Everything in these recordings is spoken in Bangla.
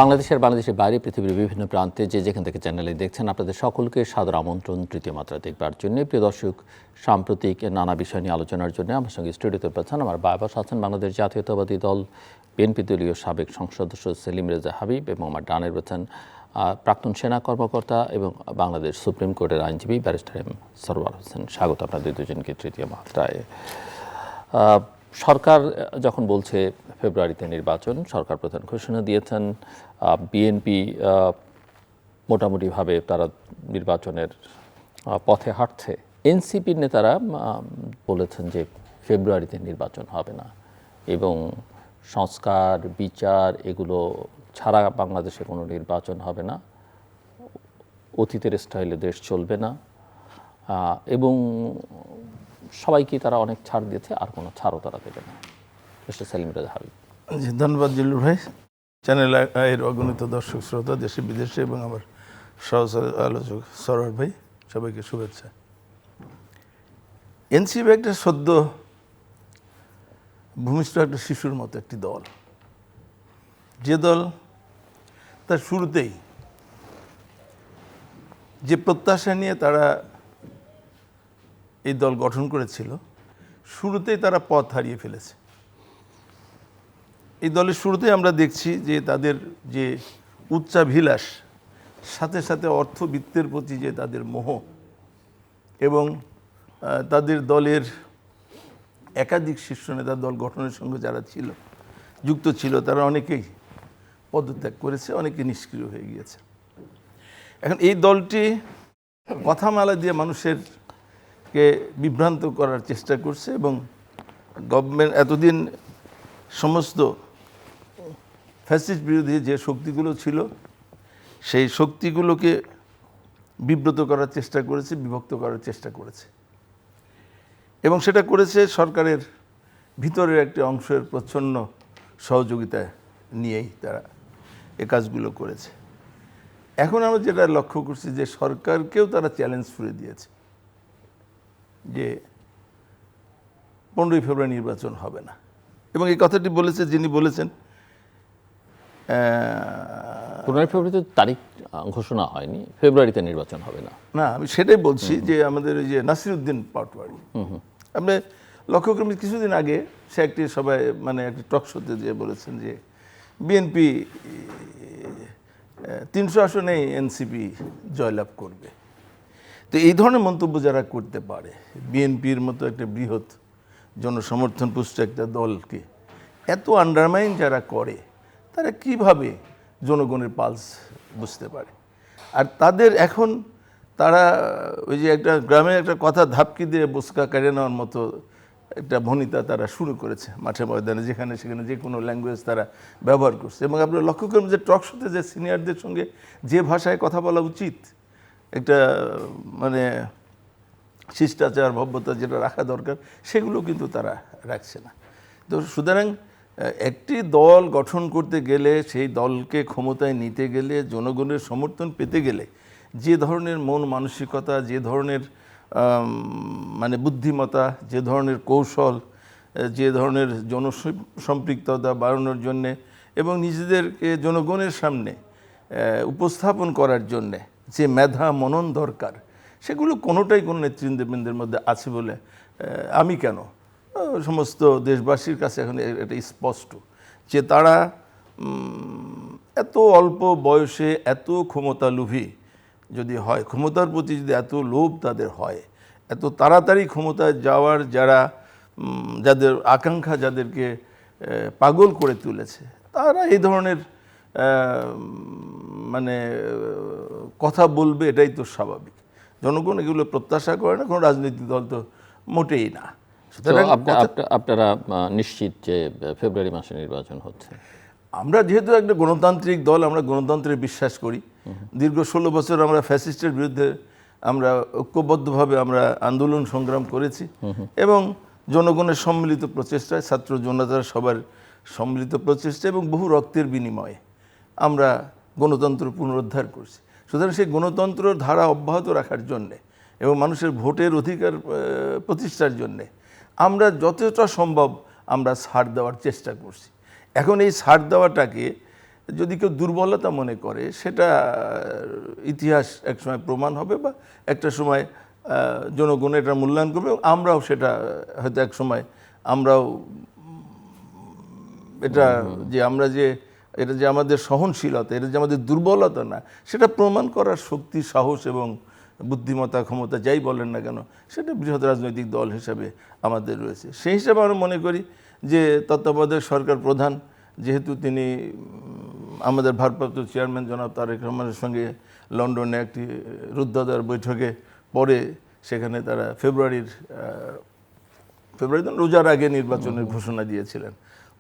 বাংলাদেশের বাইরে পৃথিবীর বিভিন্ন প্রান্তে যে যেখান থেকে চ্যানেলে দেখছেন আপনাদের সকলকে সাদর আমন্ত্রণ তৃতীয় মাত্রা দেখবার জন্য। প্রিয় দর্শক, সাম্প্রতিক নানা বিষয় নিয়ে আলোচনার জন্য আমার সঙ্গে স্টুডিওতে পাচ্ছেন আমার বাবাস আছেন বাংলাদেশ জাতীয়তাবাদী দল বিএনপি দলীয় সাবেক সংসদ সদস্য সেলিম রেজা হাবিব, এবং আমার ডানে রয়েছেন প্রাক্তন সেনা কর্মকর্তা এবং বাংলাদেশ সুপ্রিম কোর্টের আইনজীবী ব্যারিস্টার এম সরওয়ার হোসেন। স্বাগত আপনাদের দুজনকে তৃতীয় মাত্রায়। সরকার যখন বলছে ফেব্রুয়ারিতে নির্বাচন, সরকার প্রধান ঘোষণা দিয়েছেন, বিএনপি মোটামুটিভাবে তারা নির্বাচনের পথে হাঁটছে। এনসিপির নেতারা বলেছেন যে ফেব্রুয়ারিতে নির্বাচন হবে না এবং সংস্কার বিচার এগুলো ছাড়া বাংলাদেশে কোনো নির্বাচন হবে না, অতীতের স্টাইলে দেশ চলবে না, এবং সবাইকে তারা অনেক ছাড় দিয়েছে, আর কোনো ছাড়ও তারা দেবে না। মিস্টার সেলিম রেজা হাবিব। ধন্যবাদ জিল্লুর ভাই। চ্যানেল এর অগণিত দর্শক শ্রোতা দেশে বিদেশে এবং আমার সহ আলোচক সরওয়ার ভাই, সবাইকে শুভেচ্ছা। এনসিপি একটা সদ্য ভূমিষ্ঠ একটা শিশুর মতো একটি দল, যে দল তার শুরুতেই যে প্রত্যাশা নিয়ে তারা এই দল গঠন করেছিল, শুরুতেই তারা পথ হারিয়ে ফেলেছে। এই দলের শুরুতেই আমরা দেখছি যে তাদের যে উচ্চাভিলাষ, সাথে সাথে অর্থবিত্তের প্রতি যে তাদের মোহ, এবং তাদের দলের একাধিক শীর্ষ নেতা দল গঠনের সঙ্গে যারা যুক্ত ছিল তারা অনেকেই পদত্যাগ করেছে, অনেকে নিষ্ক্রিয় হয়ে গিয়েছে। এখন এই দলটি কথামালা দিয়ে মানুষেরকে বিভ্রান্ত করার চেষ্টা করছে, এবং গভর্নমেন্ট এতদিন সমস্ত ফ্যাসিস্ট বিরোধী যে শক্তিগুলো ছিল সেই শক্তিগুলোকে বিব্রত করার চেষ্টা করেছে, বিভক্ত করার চেষ্টা করেছে, এবং সেটা করেছে সরকারের ভিতরের একটি অংশের প্রচ্ছন্ন সহযোগিতা নিয়েই তারা এ কাজগুলো করেছে। এখন আমরা যেটা লক্ষ্য করছি যে সরকারকেও তারা চ্যালেঞ্জ ছুড়ে দিয়েছে যে 15ই ফেব্রুয়ারি নির্বাচন হবে না, এবং এই কথাটি বলেছে যিনি বলেছেন 15 ফেব্রুয়ারিতে তারিখ ঘোষণা হয়নি, ফেব্রুয়ারিতে নির্বাচন হবে না। না, আমি সেটাই বলছি যে আমাদের ওই যে নাসিরউদ্দিন পাটোয়ারি, আপনি লক্ষ্য করবেন কিছুদিন আগে সে একটি সবাই মানে একটি টক শোতে যে বলেছেন যে বিএনপি 300 আসনেই এনসিপি জয়লাভ করবে। তো এই ধরনের মন্তব্য যারা করতে পারে, বিএনপির মতো একটা বৃহৎ জনসমর্থন পুষ্ট একটা দলকে এত আন্ডারমাইন যারা করে, তারা কিভাবে জনগণের পালস বুঝতে পারে? আর তাদের এখন তারা ওই যে একটা গ্রামে একটা কথা ধাপকি দিয়ে বোসকা কেড়ে নেওয়ার মতো একটা ভনিতা তারা শুরু করেছে মাঠে ময়দানে, যেখানে সেখানে যে কোনো ল্যাঙ্গুয়েজ তারা ব্যবহার করছে। এবং আপনারা লক্ষ্য করবেন যে টক শোতে যে সিনিয়রদের সঙ্গে যে ভাষায় কথা বলা উচিত, একটা মানে শিষ্টাচার ভব্যতা যেটা রাখা দরকার, সেগুলো কিন্তু তারা রাখছে না। তো সুতরাং একটি দল গঠন করতে গেলে, সেই দলকে ক্ষমতায় নিতে গেলে, জনগণের সমর্থন পেতে গেলে যে ধরনের মন মানসিকতা, যে ধরনের মানে বুদ্ধিমত্তা, যে ধরনের কৌশল, যে ধরনের জনসম্পৃক্ততা বাড়ানোর জন্যে এবং নিজেদেরকে জনগণের সামনে উপস্থাপন করার জন্যে যে মেধা মনন দরকার, সেগুলো কোনোটাই কোনো নেতৃবৃন্দের মধ্যে আছে বলে আমি কেন সমস্ত দেশবাসীর কাছে এখন এটা স্পষ্ট যে তারা এত অল্প বয়সে এত ক্ষমতালোভী যদি হয়, ক্ষমতার প্রতি যদি এত লোভ তাদের হয়, এত তাড়াতাড়ি ক্ষমতায় যাওয়ার যাদের আকাঙ্ক্ষা যাদেরকে পাগল করে তুলেছে, তারা এই ধরনের মানে কথা বলবে, এটাই তো স্বাভাবিক। জনগণ এগুলো প্রত্যাশা করে না, কোনো রাজনৈতিক দল তো মোটেই না। আপনারা নিশ্চিত যে ফেব্রুয়ারি মাসে নির্বাচন হচ্ছে? আমরা যেহেতু একটা গণতান্ত্রিক দল, আমরা গণতন্ত্রে বিশ্বাস করি। দীর্ঘ 16 বছর আমরা ফ্যাসিস্টের বিরুদ্ধে আমরা ঐক্যবদ্ধভাবে আমরা আন্দোলন সংগ্রাম করেছি, এবং জনগণের সম্মিলিত প্রচেষ্টায়, ছাত্র জনতার সবার সম্মিলিত প্রচেষ্টা এবং বহু রক্তের বিনিময়ে আমরা গণতন্ত্র পুনরুদ্ধার করছি। সুতরাং সেই গণতন্ত্রের ধারা অব্যাহত রাখার জন্যে এবং মানুষের ভোটের অধিকার প্রতিষ্ঠার জন্যে আমরা যতটা সম্ভব আমরা ছাড় দেওয়ার চেষ্টা করছি। এখন এই ছাড় দেওয়াটাকে যদি কেউ দুর্বলতা মনে করে সেটা ইতিহাস একসময় প্রমাণ হবে বা একটা সময় জনগণ এটা মূল্যায়ন করবে এবং আমরাও সেটা হয়তো এক সময় আমরাও এটা এটা যে আমাদের সহনশীলতা, এটা যে আমাদের দুর্বলতা না, সেটা প্রমাণ করার শক্তি, সাহস এবং বুদ্ধিমত্তা, ক্ষমতা যাই বলেন না কেন, সেটা বৃহৎ রাজনৈতিক দল হিসাবে আমাদের রয়েছে। সেই হিসাবে আমরা মনে করি যে তত্ত্বাবধায়ক সরকার প্রধান যেহেতু তিনি আমাদের ভারপ্রাপ্ত চেয়ারম্যান জনাব তারেক রহমানের সঙ্গে লন্ডনে একটি রুদ্ধদ্বার বৈঠকে পরে সেখানে তারা ফেব্রুয়ারি রোজার আগে নির্বাচনের ঘোষণা দিয়েছিলেন।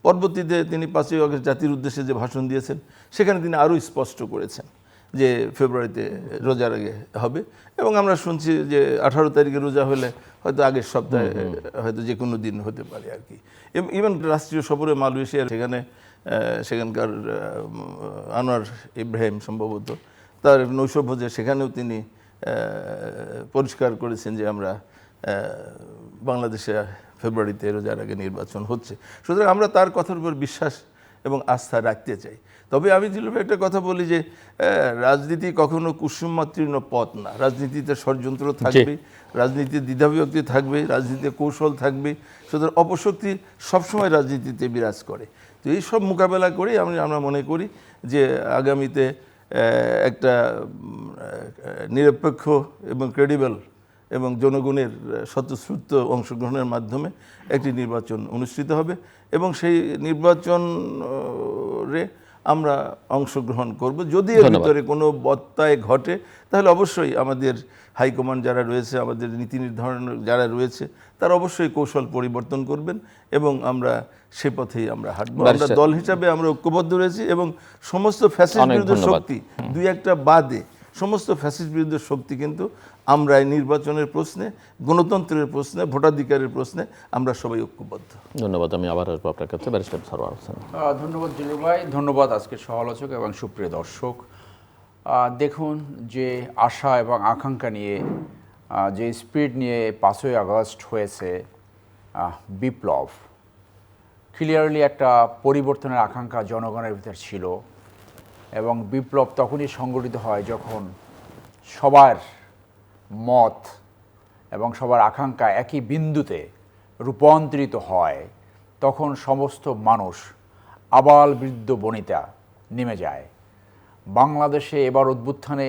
পরবর্তীতে তিনি 5ই আগস্ট জাতির উদ্দেশ্যে যে ভাষণ দিয়েছেন সেখানে তিনি আরও স্পষ্ট করেছেন যে ফেব্রুয়ারিতে রোজার আগে হবে এবং আমরা শুনছি যে 18 তারিখে রোজা হলে হয়তো আগের সপ্তাহে হয়তো যে কোনো দিন হতে পারে আর কি। ইভেন রাষ্ট্রীয় সফরে মালয়েশিয়ার সেখানকার আনোয়ার ইব্রাহিম সম্ভবত তার নৈশভোজে সেখানেও তিনি পরিষ্কার করেছেন যে আমরা বাংলাদেশে ফেব্রুয়ারিতে রোজার আগে নির্বাচন হচ্ছে। সুতরাং আমরা তার কথার উপর বিশ্বাস এবং আস্থা রাখতে চাই। তবে আমি দিলুভাই একটা কথা বলি যে রাজনীতি কখনো কুসুমাতীর্ণ পথ না। রাজনীতিতে ষড়যন্ত্র থাকবে, রাজনীতিতে দ্বিধাবিভক্তি থাকবে, রাজনীতিতে কৌশল থাকবে। সুতরাং অপশক্তি সবসময় রাজনীতিতে বিরাজ করে। তো এই সব মোকাবেলা করেই আমরা মনে করি যে আগামীতে একটা নিরপেক্ষ এবং ক্রেডিবল এবং জনগণের স্বতঃস্ফূর্ত অংশগ্রহণের মাধ্যমে একটি নির্বাচন অনুষ্ঠিত হবে এবং সেই নির্বাচনে আমরা অংশগ্রহণ করব। যদি এর ভিতরে কোনো ব্যত্যয় ঘটে তাহলে অবশ্যই আমাদের হাইকমান্ড যারা রয়েছে, আমাদের নীতি নির্ধারণ যারা রয়েছে, তারা অবশ্যই কৌশল পরিবর্তন করবেন এবং আমরা সে পথেই আমরা হাঁটব। আমরা দল হিসাবে আমরা ঐক্যবদ্ধ রয়েছি এবং সমস্ত ফ্যাসিস্ট বিরোধী শক্তি দুই একটা বাদে সমস্ত ফ্যাসিস্ট বিরোধী শক্তি কিন্তু আমরা এই নির্বাচনের প্রশ্নে, গণতন্ত্রের প্রশ্নে, ভোটাধিকারের প্রশ্নে আমরা সবাই ঐক্যবদ্ধ। ধন্যবাদ। আমি আবার আসবো আপনার কাছে, ব্যারিস্টার সরওয়ার হোসেন। ধন্যবাদ জিলুর ভাই, ধন্যবাদ আজকের সমালোচক এবং সুপ্রিয় দর্শক। দেখুন যে আশা এবং আকাঙ্ক্ষা নিয়ে যে স্পিরিট নিয়ে 5ই আগস্ট হয়েছে বিপ্লব, ক্লিয়ারলি একটা পরিবর্তনের আকাঙ্ক্ষা জনগণের ভিতর ছিল এবং বিপ্লব তখনই সংগঠিত হয় যখন সবার মত এবং সবার আকাঙ্ক্ষা একই বিন্দুতে রূপান্তরিত হয়। তখন সমস্ত মানুষ আবাল বৃদ্ধ বনিতা নেমে যায়। বাংলাদেশে এবার অভ্যুত্থানে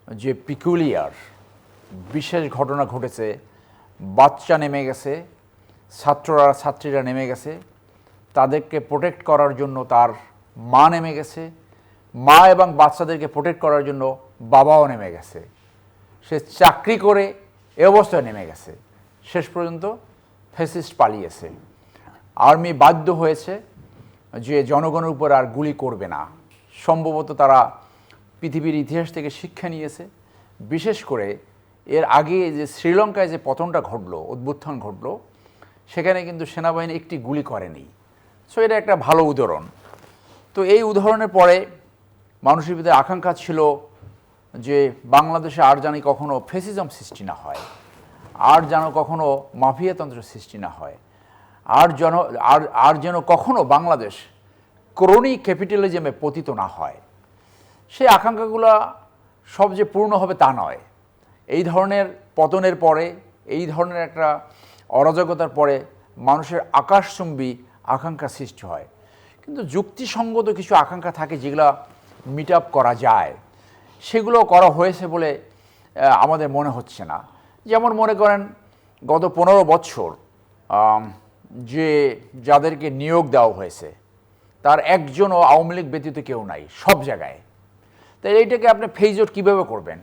যে পিকুলিয়ার বিশেষ ঘটনা ঘটেছে, বাচ্চা নেমে গেছে, ছাত্রীরা নেমে গেছে, তাদেরকে প্রোটেক্ট করার জন্য তার মা নেমে গেছে, মা এবং বাচ্চাদেরকে প্রোটেক্ট করার জন্য বাবাও নেমে গেছে, সে চাকরি করে এ অবস্থায় নেমে গেছে। শেষ পর্যন্ত ফ্যাসিস্ট পালিয়েছে। আর্মি বাধ্য হয়েছে যে জনগণের উপর আর গুলি করবে না। সম্ভবত তারা পৃথিবীর ইতিহাস থেকে শিক্ষা নিয়েছে। বিশেষ করে এর আগে যে শ্রীলঙ্কায় যে পতনটা ঘটলো, অভ্যুত্থান ঘটলো, সেখানে কিন্তু সেনাবাহিনী একটি গুলি করেনি। সো এটা একটা ভালো উদাহরণ। তো এই উদাহরণের পরে মানুষের ভিতরে আকাঙ্ক্ষা ছিল যে বাংলাদেশে আর জানি কখনো ফ্যাসিজম সৃষ্টি না হয়, আর যেন কখনো মাফিয়াতন্ত্র সৃষ্টি না হয়, আর যেন কখনো বাংলাদেশ ক্রোনি ক্যাপিটালিজমে পতিত না হয়। সেই আকাঙ্ক্ষাগুলো সব যে পূর্ণ হবে তা নয়। এই ধরনের পতনের পরে, এই ধরনের একটা অরাজকতার পরে মানুষের আকাশচুম্বী আকাঙ্ক্ষা সৃষ্টি হয়। কিন্তু যুক্তিসঙ্গত কিছু আকাঙ্ক্ষা থাকে যেগুলো মিট আপ করা যায়, সেগুলো করা হয়েছে বলে আমাদের মনে হচ্ছে না। যেমন মনে করেন গত 15 বছর যে যাদেরকে নিয়োগ দেওয়া হয়েছে তার একজনও আওয়ামী লীগ ব্যতীত কেউ নাই সব জায়গায়। তাই এইটাকে আপনি ফেজ আউট কীভাবে করবেন?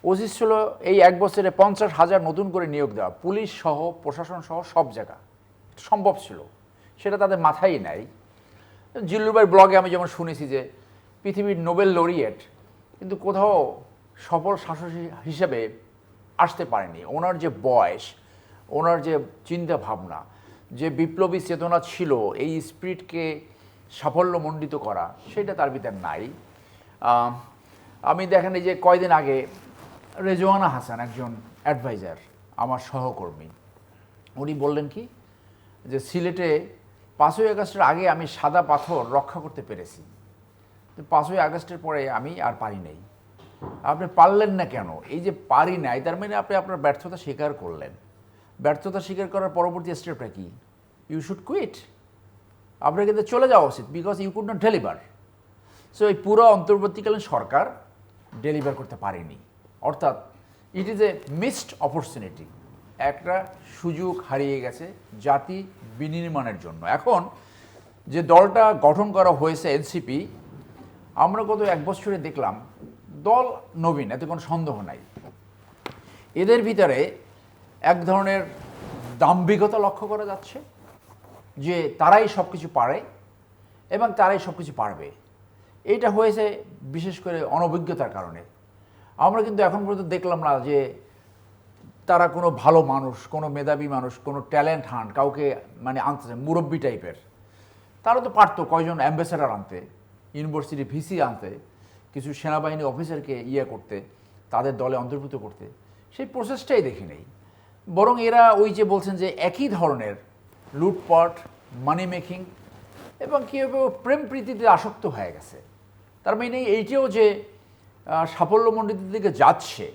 উচিত ছিল এই 1 বছরে 50,000 নতুন করে নিয়োগ দেওয়া, পুলিশ সহ, প্রশাসন সহ সব জায়গা সম্ভব ছিল, সেটা তাদের মাথায় নাই। জিল্লুর ভাইয়ের ব্লগে আমি যেমন শুনেছি যে পৃথিবীর নোবেল লরিয়েট কিন্তু কোথাও সফল শাসক হিসেবে আসতে পারেনি। ওনার যে বয়স, ওনার যে চিন্তা ভাবনা, যে বিপ্লবী চেতনা ছিল, এই স্পিরিটকে সাফল্যমণ্ডিত করা, সেটা তার ভিতর নাই। আমি দেখেন এই যে কয়দিন আগে রেজওয়ানা হাসান, একজন অ্যাডভাইজার, আমার সহকর্মী, উনি বললেন কি যে সিলেটে 5ই আগস্টের আগে আমি সাদা পাথর রক্ষা করতে পেরেছি। তো 5ই আগস্টের পরে আমি আর পারি নাই। আপনি পারলেন না কেন? এই যে পারি নাই তার মানে আপনি আপনার ব্যর্থতা স্বীকার করলেন। ব্যর্থতা স্বীকার করার পরবর্তী স্টেপটা কি? You should quit. আপনার কিন্তু চলে যাওয়া উচিত, because you could not deliver. So এই পুরো অন্তর্বর্তীকালীন সরকার ডেলিভার করতে পারেনি, অর্থাৎ it is a missed opportunity. একটা সুযোগ হারিয়ে গেছে জাতি বিনির্মাণের জন্য। এখন যে দলটা গঠন করা হয়েছে এনসিপি, আমরা গত 1 বছরে দেখলাম দল নবীন, এতে কোনো সন্দেহ নাই। এদের ভিতরে এক ধরনের দাম্ভিকতা লক্ষ্য করা যাচ্ছে যে তারাই সব কিছু পারে এবং তারাই সব কিছু পারবে। এইটা হয়েছে বিশেষ করে অনভিজ্ঞতার কারণে। আমরা কিন্তু এখন পর্যন্ত দেখলাম না যে তারা কোনো ভালো মানুষ, কোনো মেধাবী মানুষ, কোনো ট্যালেন্ট হান্ট কাউকে মানে আনতেছে, মুরব্বী টাইপের। তারা তো পারতো কয়জন অ্যাম্বাসেডার আনতে, ইউনিভার্সিটি ভিসি আনতে, কিছু সেনাবাহিনী অফিসারকে করতে, তাদের দলে অন্তর্ভুক্ত করতে। সেই প্রসেসটাই দেখি নেই। বরং এরা ওই যে বলছেন যে একই ধরনের লুটপাট, মানি মেকিং এবং কীভাবে প্রেম প্রীতিতে আসক্ত হয়ে গেছে। তার মানে এইটাও যে সাফল্যমণ্ডিত দিকে যাচ্ছে,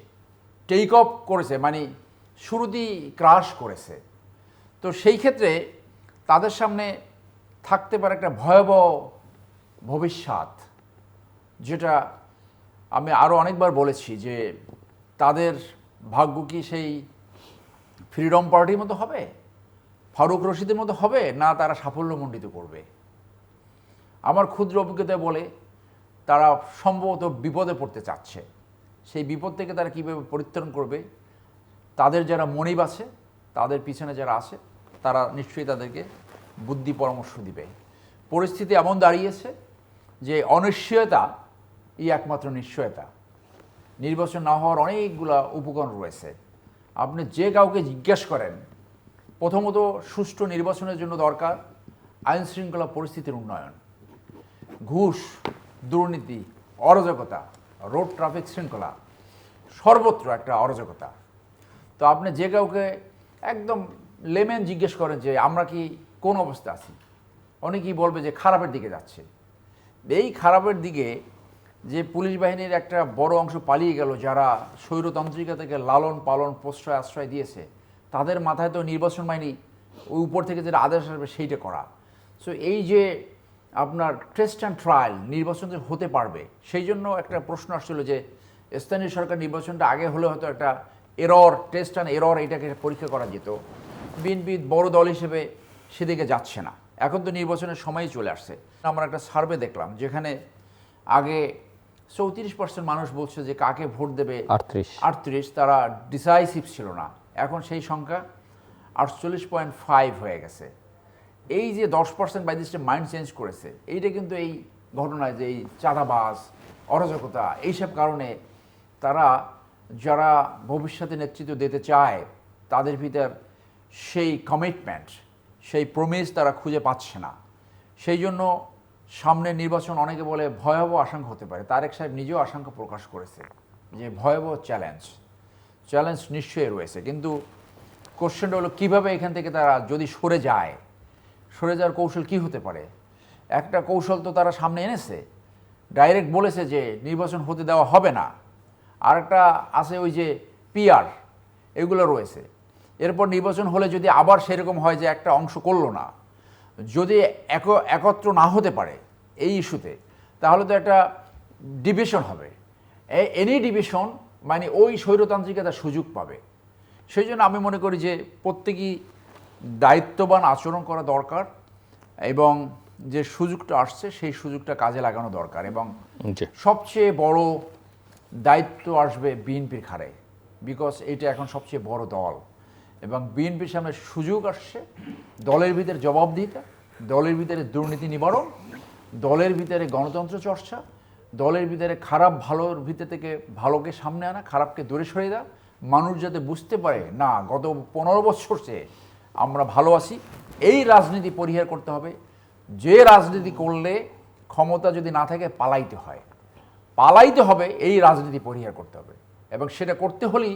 টেক অফ করেছে, মানে শুরুতেই ক্রাশ করেছে। তো সেই ক্ষেত্রে তাদের সামনে থাকতে পারে একটা ভয়াবহ ভবিষ্যৎ, যেটা আমি আরও অনেকবার বলেছি যে তাদের ভাগ্য কি সেই ফ্রিডম পার্টির মতো হবে, ফারুক রশিদের মতো হবে, না তারা সাফল্যমণ্ডিত করবে। আমার ক্ষুদ্র অভিজ্ঞতায় বলে তারা সম্ভবত বিপদে পড়তে চাচ্ছে। সেই বিপদ থেকে তারা কীভাবে পরিত্রাণ করবে, তাদের যারা মনিব আছে, তাদের পিছনে যারা আছে, তারা নিশ্চয়ই তাদেরকে বুদ্ধি পরামর্শ দিবে। পরিস্থিতি এমন দাঁড়িয়েছে যে অনিশ্চয়তা একমাত্র নিশ্চয়তা। নির্বাচন না হওয়ার অনেকগুলা উপকরণ রয়েছে। আপনি যে কাউকে জিজ্ঞেস করেন, প্রথমত সুষ্ঠু নির্বাচনের জন্য দরকার আইন শৃঙ্খলা পরিস্থিতির উন্নয়ন। ঘুষ, দুর্নীতি, অরাজকতা, রোড ট্রাফিক শৃঙ্খলা সর্বত্র একটা অরাজকতা। তো আপনি যে কাউকে একদম লেমেন জিজ্ঞেস করেন যে আমরা কি কোন অবস্থা আছি, অনেকেই বলবে যে খারাপের দিকে যাচ্ছে। এই খারাপের দিকে যে পুলিশ বাহিনীর একটা বড় অংশ পালিয়ে গেল, যারা স্বৈরতান্ত্রিকা থেকে লালন পালন প্রশ্রয় আশ্রয় দিয়েছে, তাদের মাথায় তো নির্বাচন বাহিনী ওই উপর থেকে যেটা আদেশ আসবে সেইটা করা। সো এই যে আপনার টেস্ট অ্যান্ড ট্রায়াল নির্বাচন যে হতে পারবে, সেই জন্য একটা প্রশ্ন আসছিল যে স্থানীয় সরকার নির্বাচনটা আগে হলে হয়তো একটা এরর, টেস্ট অ্যান্ড এরর, এটাকে পরীক্ষা করা যেত। বিএনপি বড় দল হিসেবে সেদিকে যাচ্ছে না। এখন তো নির্বাচনের সময়ই চলে আসছে। আমরা একটা সার্ভে দেখলাম যেখানে আগে 34% মানুষ বলছে যে কাকে ভোট দেবে, 38, তারা ডিসাইসিভ ছিল না। এখন সেই সংখ্যা 48.5 হয়ে গেছে। এই যে 10% বাইদেশে মাইন্ড চেঞ্জ করেছে, এইটা কিন্তু এই ঘটনায় যে এই চাঁদাবাজ, অরাজকতা, এইসব কারণে তারা যারা ভবিষ্যতে নেতৃত্ব দিতে চায় তাদের ভিতর সেই কমিটমেন্ট, সেই প্রমিস তারা খুঁজে পাচ্ছে না। সেই জন্য সামনের নির্বাচন অনেকে বলে ভয়াবহ আশঙ্কা হতে পারে। তারেক সাহেব নিজেও আশঙ্কা প্রকাশ করেছে যে ভয়াবহ চ্যালেঞ্জ নিশ্চয়ই রয়েছে। কিন্তু কোশ্চেনটা হলো কীভাবে এখান থেকে তারা যদি সরে যাওয়ার কৌশল কি হতে পারে। একটা কৌশল তো তারা সামনে এনেছে, ডাইরেক্ট বলেছে যে নির্বাচন হতে দেওয়া হবে না। আর একটা আছে ওই যে পিআর, এগুলো রয়েছে। এরপর নির্বাচন হলে যদি আবার সেরকম হয় যে একটা অংশ করলো না, যদি একত্র না হতে পারে এই ইস্যুতে, তাহলে তো একটা ডিভিশন হবে। এনি ডিভিশন মানে ওই স্বৈরতান্ত্রিকতার সুযোগ পাবে। সেই জন্য আমি মনে করি যে প্রত্যেকেই দায়িত্ববান আচরণ করা দরকার এবং যে সুযোগটা আসছে সেই সুযোগটা কাজে লাগানো দরকার। এবং সবচেয়ে বড় দায়িত্ব আসবে বিএনপির ঘাড়ে, বিকজ এটা এখন সবচেয়ে বড় দল এবং বিএনপির সামনে সুযোগ আসছে দলের ভিতরে জবাবদিহিতা, দলের ভিতরে দুর্নীতি নিবারণ, দলের ভিতরে গণতন্ত্র চর্চা, দলের ভিতরে খারাপ ভালোর ভিতর থেকে ভালোকে সামনে আনা, খারাপকে দূরে সরিয়ে দেওয়া। মানুষ যাতে বুঝতে পারে না গত 15 বছর চেয়ে আমরা ভালো আছি, এই রাজনীতি পরিহার করতে হবে। যে রাজনীতি করলে ক্ষমতা যদি না থাকে পালাইতে হবে, এই রাজনীতি পরিহার করতে হবে। এবং সেটা করতে হলেই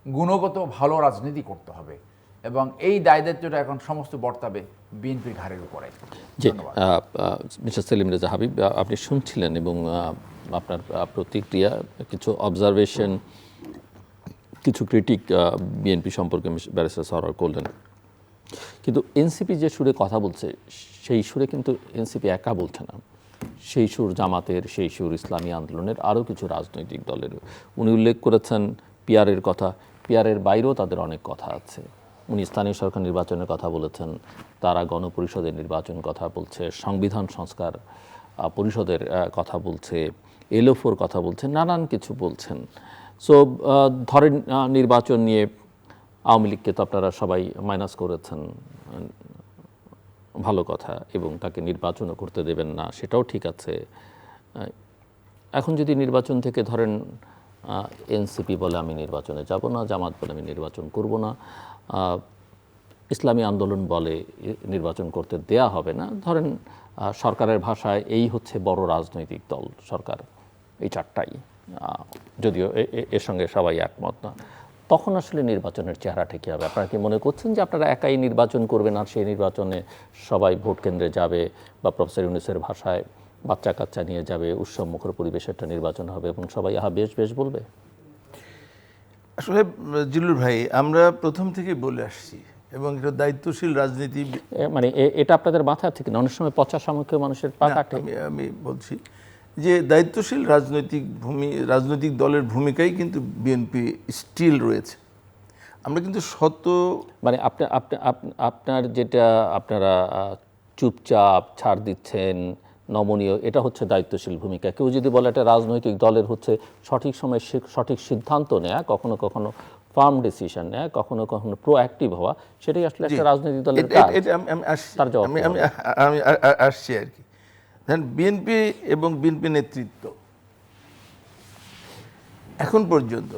গুণগত ভালো রাজনীতি করতে হবে। এবং এই দায় দায়িত্বটা এখন সমস্ত বর্তাবে বিএনপির ঘাড়ের উপরে। জি, ধন্যবাদ। মিস্টার সেলিম রেজা হাবিব, আপনি শুনছিলেন এবং আপনার প্রতিক্রিয়া, কিছু অবজারভেশন, কিছু ক্রিটিক বিএনপি সম্পর্কে ব্যারিস্টার সরওয়ার করলেন। কিন্তু এনসিপি যে সুরে কথা বলছে সেই সুরে কিন্তু এনসিপি একা বলছে না, সেই সুর জামাতের, সেই সুর ইসলামী আন্দোলনের আরও কিছু রাজনৈতিক দলের। উনি উল্লেখ করেছেন পিয়ারের কথা, পিয়ারের বাইরেও তাদের অনেক কথা আছে। উনি স্থানীয় সরকার নির্বাচনের কথা বলেছেন, তারা গণপরিষদের নির্বাচন কথা বলছে, সংবিধান সংস্কার পরিষদের কথা বলছে, এলওফোর কথা বলছেন, নানান কিছু বলছেন। সো ধরেন নির্বাচন নিয়ে আওয়ামী লীগকে তো আপনারা সবাই মাইনাস করেছেন, ভালো কথা, এবং তাকে নির্বাচনও করতে দেবেন না, সেটাও ঠিক আছে। এখন যদি নির্বাচন থেকে ধরেন এনসিপি বলে আমি নির্বাচনে যাব না, জামাত বলে আমি নির্বাচন করব না, ইসলামী আন্দোলন বলে নির্বাচন করতে দেয়া হবে না, ধরেন সরকারের ভাষায় এই হচ্ছে বড় রাজনৈতিক দল সরকার, এই চারটাই, যদিও এর সঙ্গে সবাই একমত না, তখন আসলে নির্বাচনের চেহারাটা কী হবে? আপনারা কি মনে করছেন যে আপনারা একাই নির্বাচন করবেন আর সেই নির্বাচনে সবাই ভোট কেন্দ্রে যাবে, বা প্রফেসর ইউনূসের ভাষায় বাচ্চা কাচ্চা নিয়ে যাবে, উৎসবমুখর পরিবেশে একটা নির্বাচন হবে এবং সবাই আহা বেশ বেশ বলবে? আসলে জিল্লুর ভাই, আমরা প্রথম থেকে বলে আসছি এবং এটা দায়িত্বশীল রাজনীতি, মানে এটা আপনাদের মাথায় থেকে না, অনেক সময় পচা সামুখে মানুষের পা কাটে। আমি বলছি যে দায়িত্বশীল রাজনৈতিক দলের ভূমিকাই কিন্তু বিএনপি স্টিল রয়েছে। আমরা কিন্তু মানে আপনার যেটা আপনারা চুপচাপ ছাড় দিচ্ছেন, নমনীয়, এটা হচ্ছে দায়িত্বশীল ভূমিকা। কেউ যদি বলে একটা রাজনৈতিক দলের হচ্ছে সঠিক সময় সঠিক সিদ্ধান্ত নেয়া, কখনো কখনো ফার্ম ডিসিশন নেয়া, কখনো কখনো প্রোঅ্যাক্টিভ হওয়া, সেটাই আসলে একটা রাজনৈতিক দলের কাজ। তার জবাব আমি আসছি আর কি। দেখেন, বিএনপি এবং বিএনপি নেতৃত্ব এখন পর্যন্ত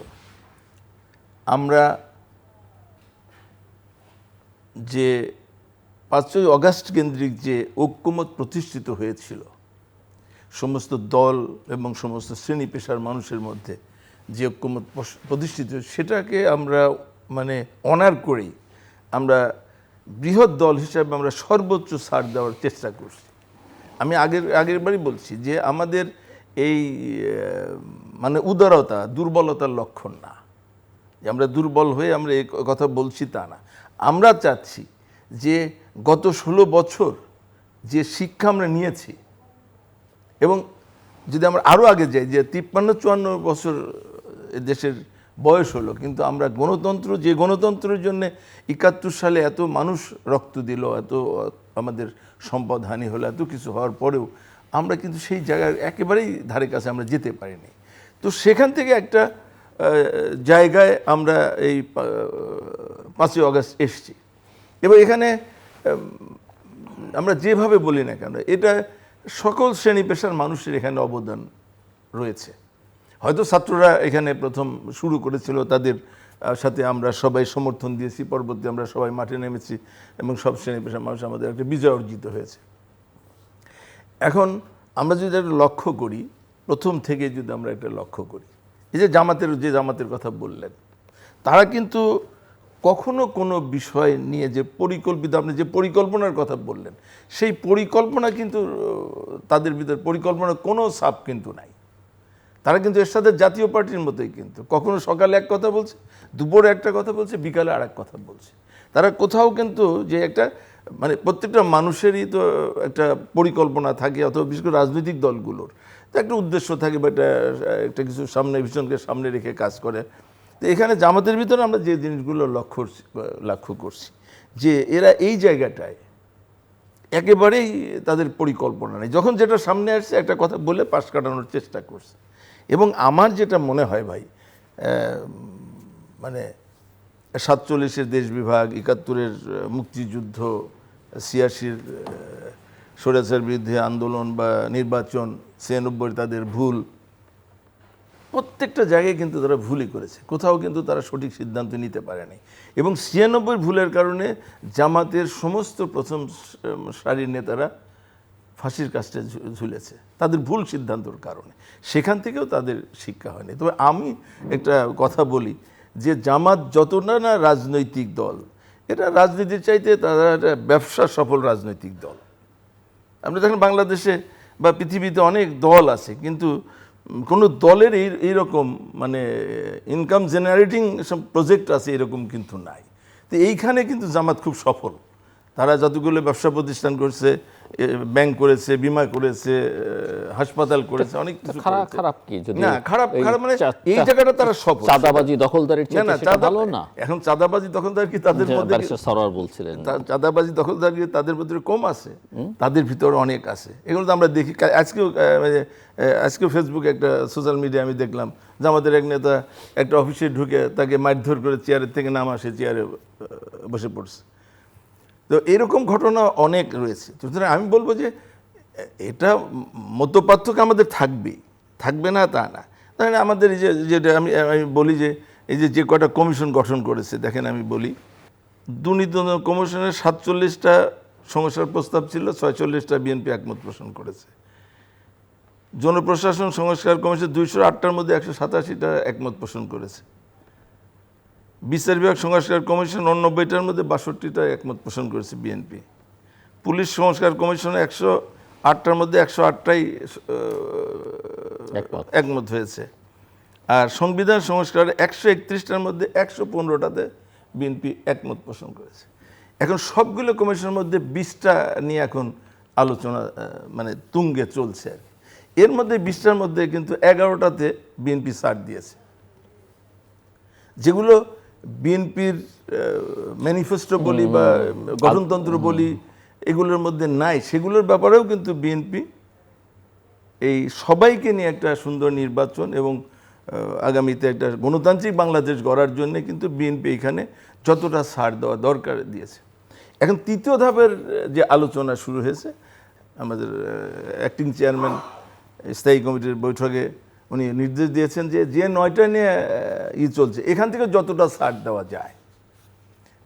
আমরা যে 5ই অগাস্ট কেন্দ্রিক যে ঐক্যমত প্রতিষ্ঠিত হয়েছিল সমস্ত দল এবং সমস্ত শ্রেণী পেশার মানুষের মধ্যে, যে ঐক্যমত প্রতিষ্ঠিত, সেটাকে আমরা মানে অনার করেই আমরা বৃহৎ দল হিসাবে আমরা সর্বোচ্চ ছাড় দেওয়ার চেষ্টা করছি। আমি আগের বারই বলছি যে আমাদের এই মানে উদারতা দুর্বলতার লক্ষণ না, যে আমরা দুর্বল হয়ে আমরা এই কথা বলছি তা না। আমরা চাচ্ছি যে গত 16 বছর যে শিক্ষা আমরা নিয়েছি, এবং যদি আমরা আরও আগে যাই, যে 53-54 বছর দেশের বয়স হলো, কিন্তু আমরা যে গণতন্ত্রের জন্য 71 সালে এত মানুষ রক্ত দিল, এত আমাদের সম্পদ হানি হলো, এত কিছু হওয়ার পরেও আমরা কিন্তু সেই জায়গায় একেবারেই ধারে কাছে আমরা যেতে পারিনি। তো সেখান থেকে একটা জায়গায় আমরা এই 5ই অগাস্ট এসছি, এবং এখানে আমরা যেভাবে বলি না কেন, এটা সকল শ্রেণী পেশার মানুষের এখানে অবদান রয়েছে। হয়তো ছাত্ররা এখানে প্রথম শুরু করেছিল, তাদের সাথে আমরা সবাই সমর্থন দিয়েছি, পরবর্তী আমরা সবাই মাঠে নেমেছি এবং সব শ্রেণী পেশার মানুষ আমাদের একটা বিজয় অর্জিত হয়েছে। এখন আমরা যদি একটা লক্ষ্য করি, প্রথম থেকে যদি আমরা একটা লক্ষ্য করি, এই যে জামাতের কথা বললেন, তারা কিন্তু কখনো কোনো বিষয় নিয়ে যে আপনি যে পরিকল্পনার কথা বললেন, সেই পরিকল্পনা কিন্তু তাদের ভিতরে পরিকল্পনার কোনো ছাপ কিন্তু নাই। তারা কিন্তু এর সাথে জাতীয় পার্টির মতোই, কিন্তু কখনো সকালে এক কথা বলছে, দুপুরে একটা কথা বলছে, বিকালে আর এক কথা বলছে। তারা কোথাও কিন্তু যে একটা মানে প্রত্যেকটা মানুষেরই তো একটা পরিকল্পনা থাকে, অথবা বিশেষ করে রাজনৈতিক দলগুলোর তো একটা উদ্দেশ্য থাকে, বা একটা কিছু ভীষণকে সামনে রেখে কাজ করে। তো এখানে জামাতের ভিতরে আমরা যে জিনিসগুলো লক্ষ্য করছি, যে এরা এই জায়গাটায় একেবারেই তাদের পরিকল্পনা নেই, যখন যেটা সামনে আসছে একটা কথা বলে পাশ কাটানোর চেষ্টা করছে। এবং আমার যেটা মনে হয় ভাই, মানে 47-এর দেশ বিভাগ, 71-এর মুক্তিযুদ্ধ, 86-র স্বৈরাচার বিরুদ্ধে আন্দোলন বা নির্বাচন, 96-র তাদের ভুল, প্রত্যেকটা জায়গায় কিন্তু তারা ভুলই করেছে, কোথাও কিন্তু তারা সঠিক সিদ্ধান্ত নিতে পারেনি। এবং 96 ভুলের কারণে জামাতের সমস্ত প্রথম সারির নেতারা ফাঁসির কাস্টে ঝুলেছে, তাদের ভুল সিদ্ধান্তর কারণে। সেখান থেকেও তাদের শিক্ষা হয়নি। তবে আমি একটা কথা বলি, যে জামাত যতটা না রাজনৈতিক দল, এটা রাজনীতির চাইতে তারা একটা ব্যবসা সফল রাজনৈতিক দল। আমরা দেখেন বাংলাদেশে বা পৃথিবীতে অনেক দল আছে, কিন্তু কোনো দলের এইরকম মানে ইনকাম জেনারেটিং সব প্রজেক্ট আছে এরকম কিন্তু নাই। তো এইখানে কিন্তু জামাত খুব সফল। তারা যতগুলো ব্যবসা প্রতিষ্ঠান করছে, ব্যাংক করেছে, বিমা করেছে, হাসপাতাল করেছে, অনেক কিছু করেছে। খারাপ কি যদি না খারাপ মানে এই জায়গাটা তারা সফল। চাঁদাবাজি দখলদারির চেয়ে সেটা ভালো না? এখন চাঁদাবাজি দখলদার কি তাদের মধ্যে, ব্যারিস্টার সরোয়ার বলছিলেন চাঁদাবাজি দখলদার কি তাদের মধ্যে কম আছে? তাদের ভিতরে অনেক আছে। এগুলো তো আমরা দেখি। আজকেও ফেসবুকে একটা সোশ্যাল মিডিয়া আমি দেখলাম যে আমাদের এক নেতা একটা অফিসে ঢুকে তাকে মারধর করে চেয়ারের থেকে নামা, সে চেয়ারে বসে পড়ছে। তো এরকম ঘটনা অনেক রয়েছে। সুতরাং আমি বলবো যে এটা মতপার্থক্য আমাদের থাকবে না তা না। তাহলে আমাদের এই যেটা আমি বলি যে এই যে কটা কমিশন গঠন করেছে, দেখেন আমি বলি, দুর্নীতি কমিশনের 47টা সংস্কার প্রস্তাব ছিল, 46টা বিএনপি একমত পোষণ করেছে। জনপ্রশাসন সংস্কার কমিশন 208টার মধ্যে 187টা একমত পোষণ করেছে। বিচার বিভাগ সংস্কার কমিশন 89টার মধ্যে 62টা একমত পোষণ করেছে বিএনপি। পুলিশ সংস্কার কমিশনে 108টার মধ্যে 108টাই একমত হয়েছে। আর সংবিধান সংস্কার 131টার মধ্যে 115টাতে বিএনপি একমত পোষণ করেছে। এখন সবগুলো কমিশনের মধ্যে 20টা নিয়ে এখন আলোচনা মানে তুঙ্গে চলছে আর কি। এর মধ্যে 20টার মধ্যে কিন্তু 11টাতে বিএনপি ছাড় দিয়েছে। যেগুলো বিএনপির ম্যানিফেস্টো বলি বা গঠনতন্ত্র বলি এগুলোর মধ্যে নাই, সেগুলোর ব্যাপারেও কিন্তু বিএনপি এই সবাইকে নিয়ে একটা সুন্দর নির্বাচন এবং আগামীতে একটা গণতান্ত্রিক বাংলাদেশ গড়ার জন্য কিন্তু বিএনপি এখানে যতটা ছাড় দেওয়া দরকার দিয়েছে। এখন তৃতীয় ধাপের যে আলোচনা শুরু হয়েছে, আমাদের অ্যাক্টিং চেয়ারম্যান স্থায়ী কমিটির বৈঠকে উনি নির্দেশ দিয়েছেন যে 9টা নিয়ে চলছে, এখান থেকে যতটা ছাড় দেওয়া যায়,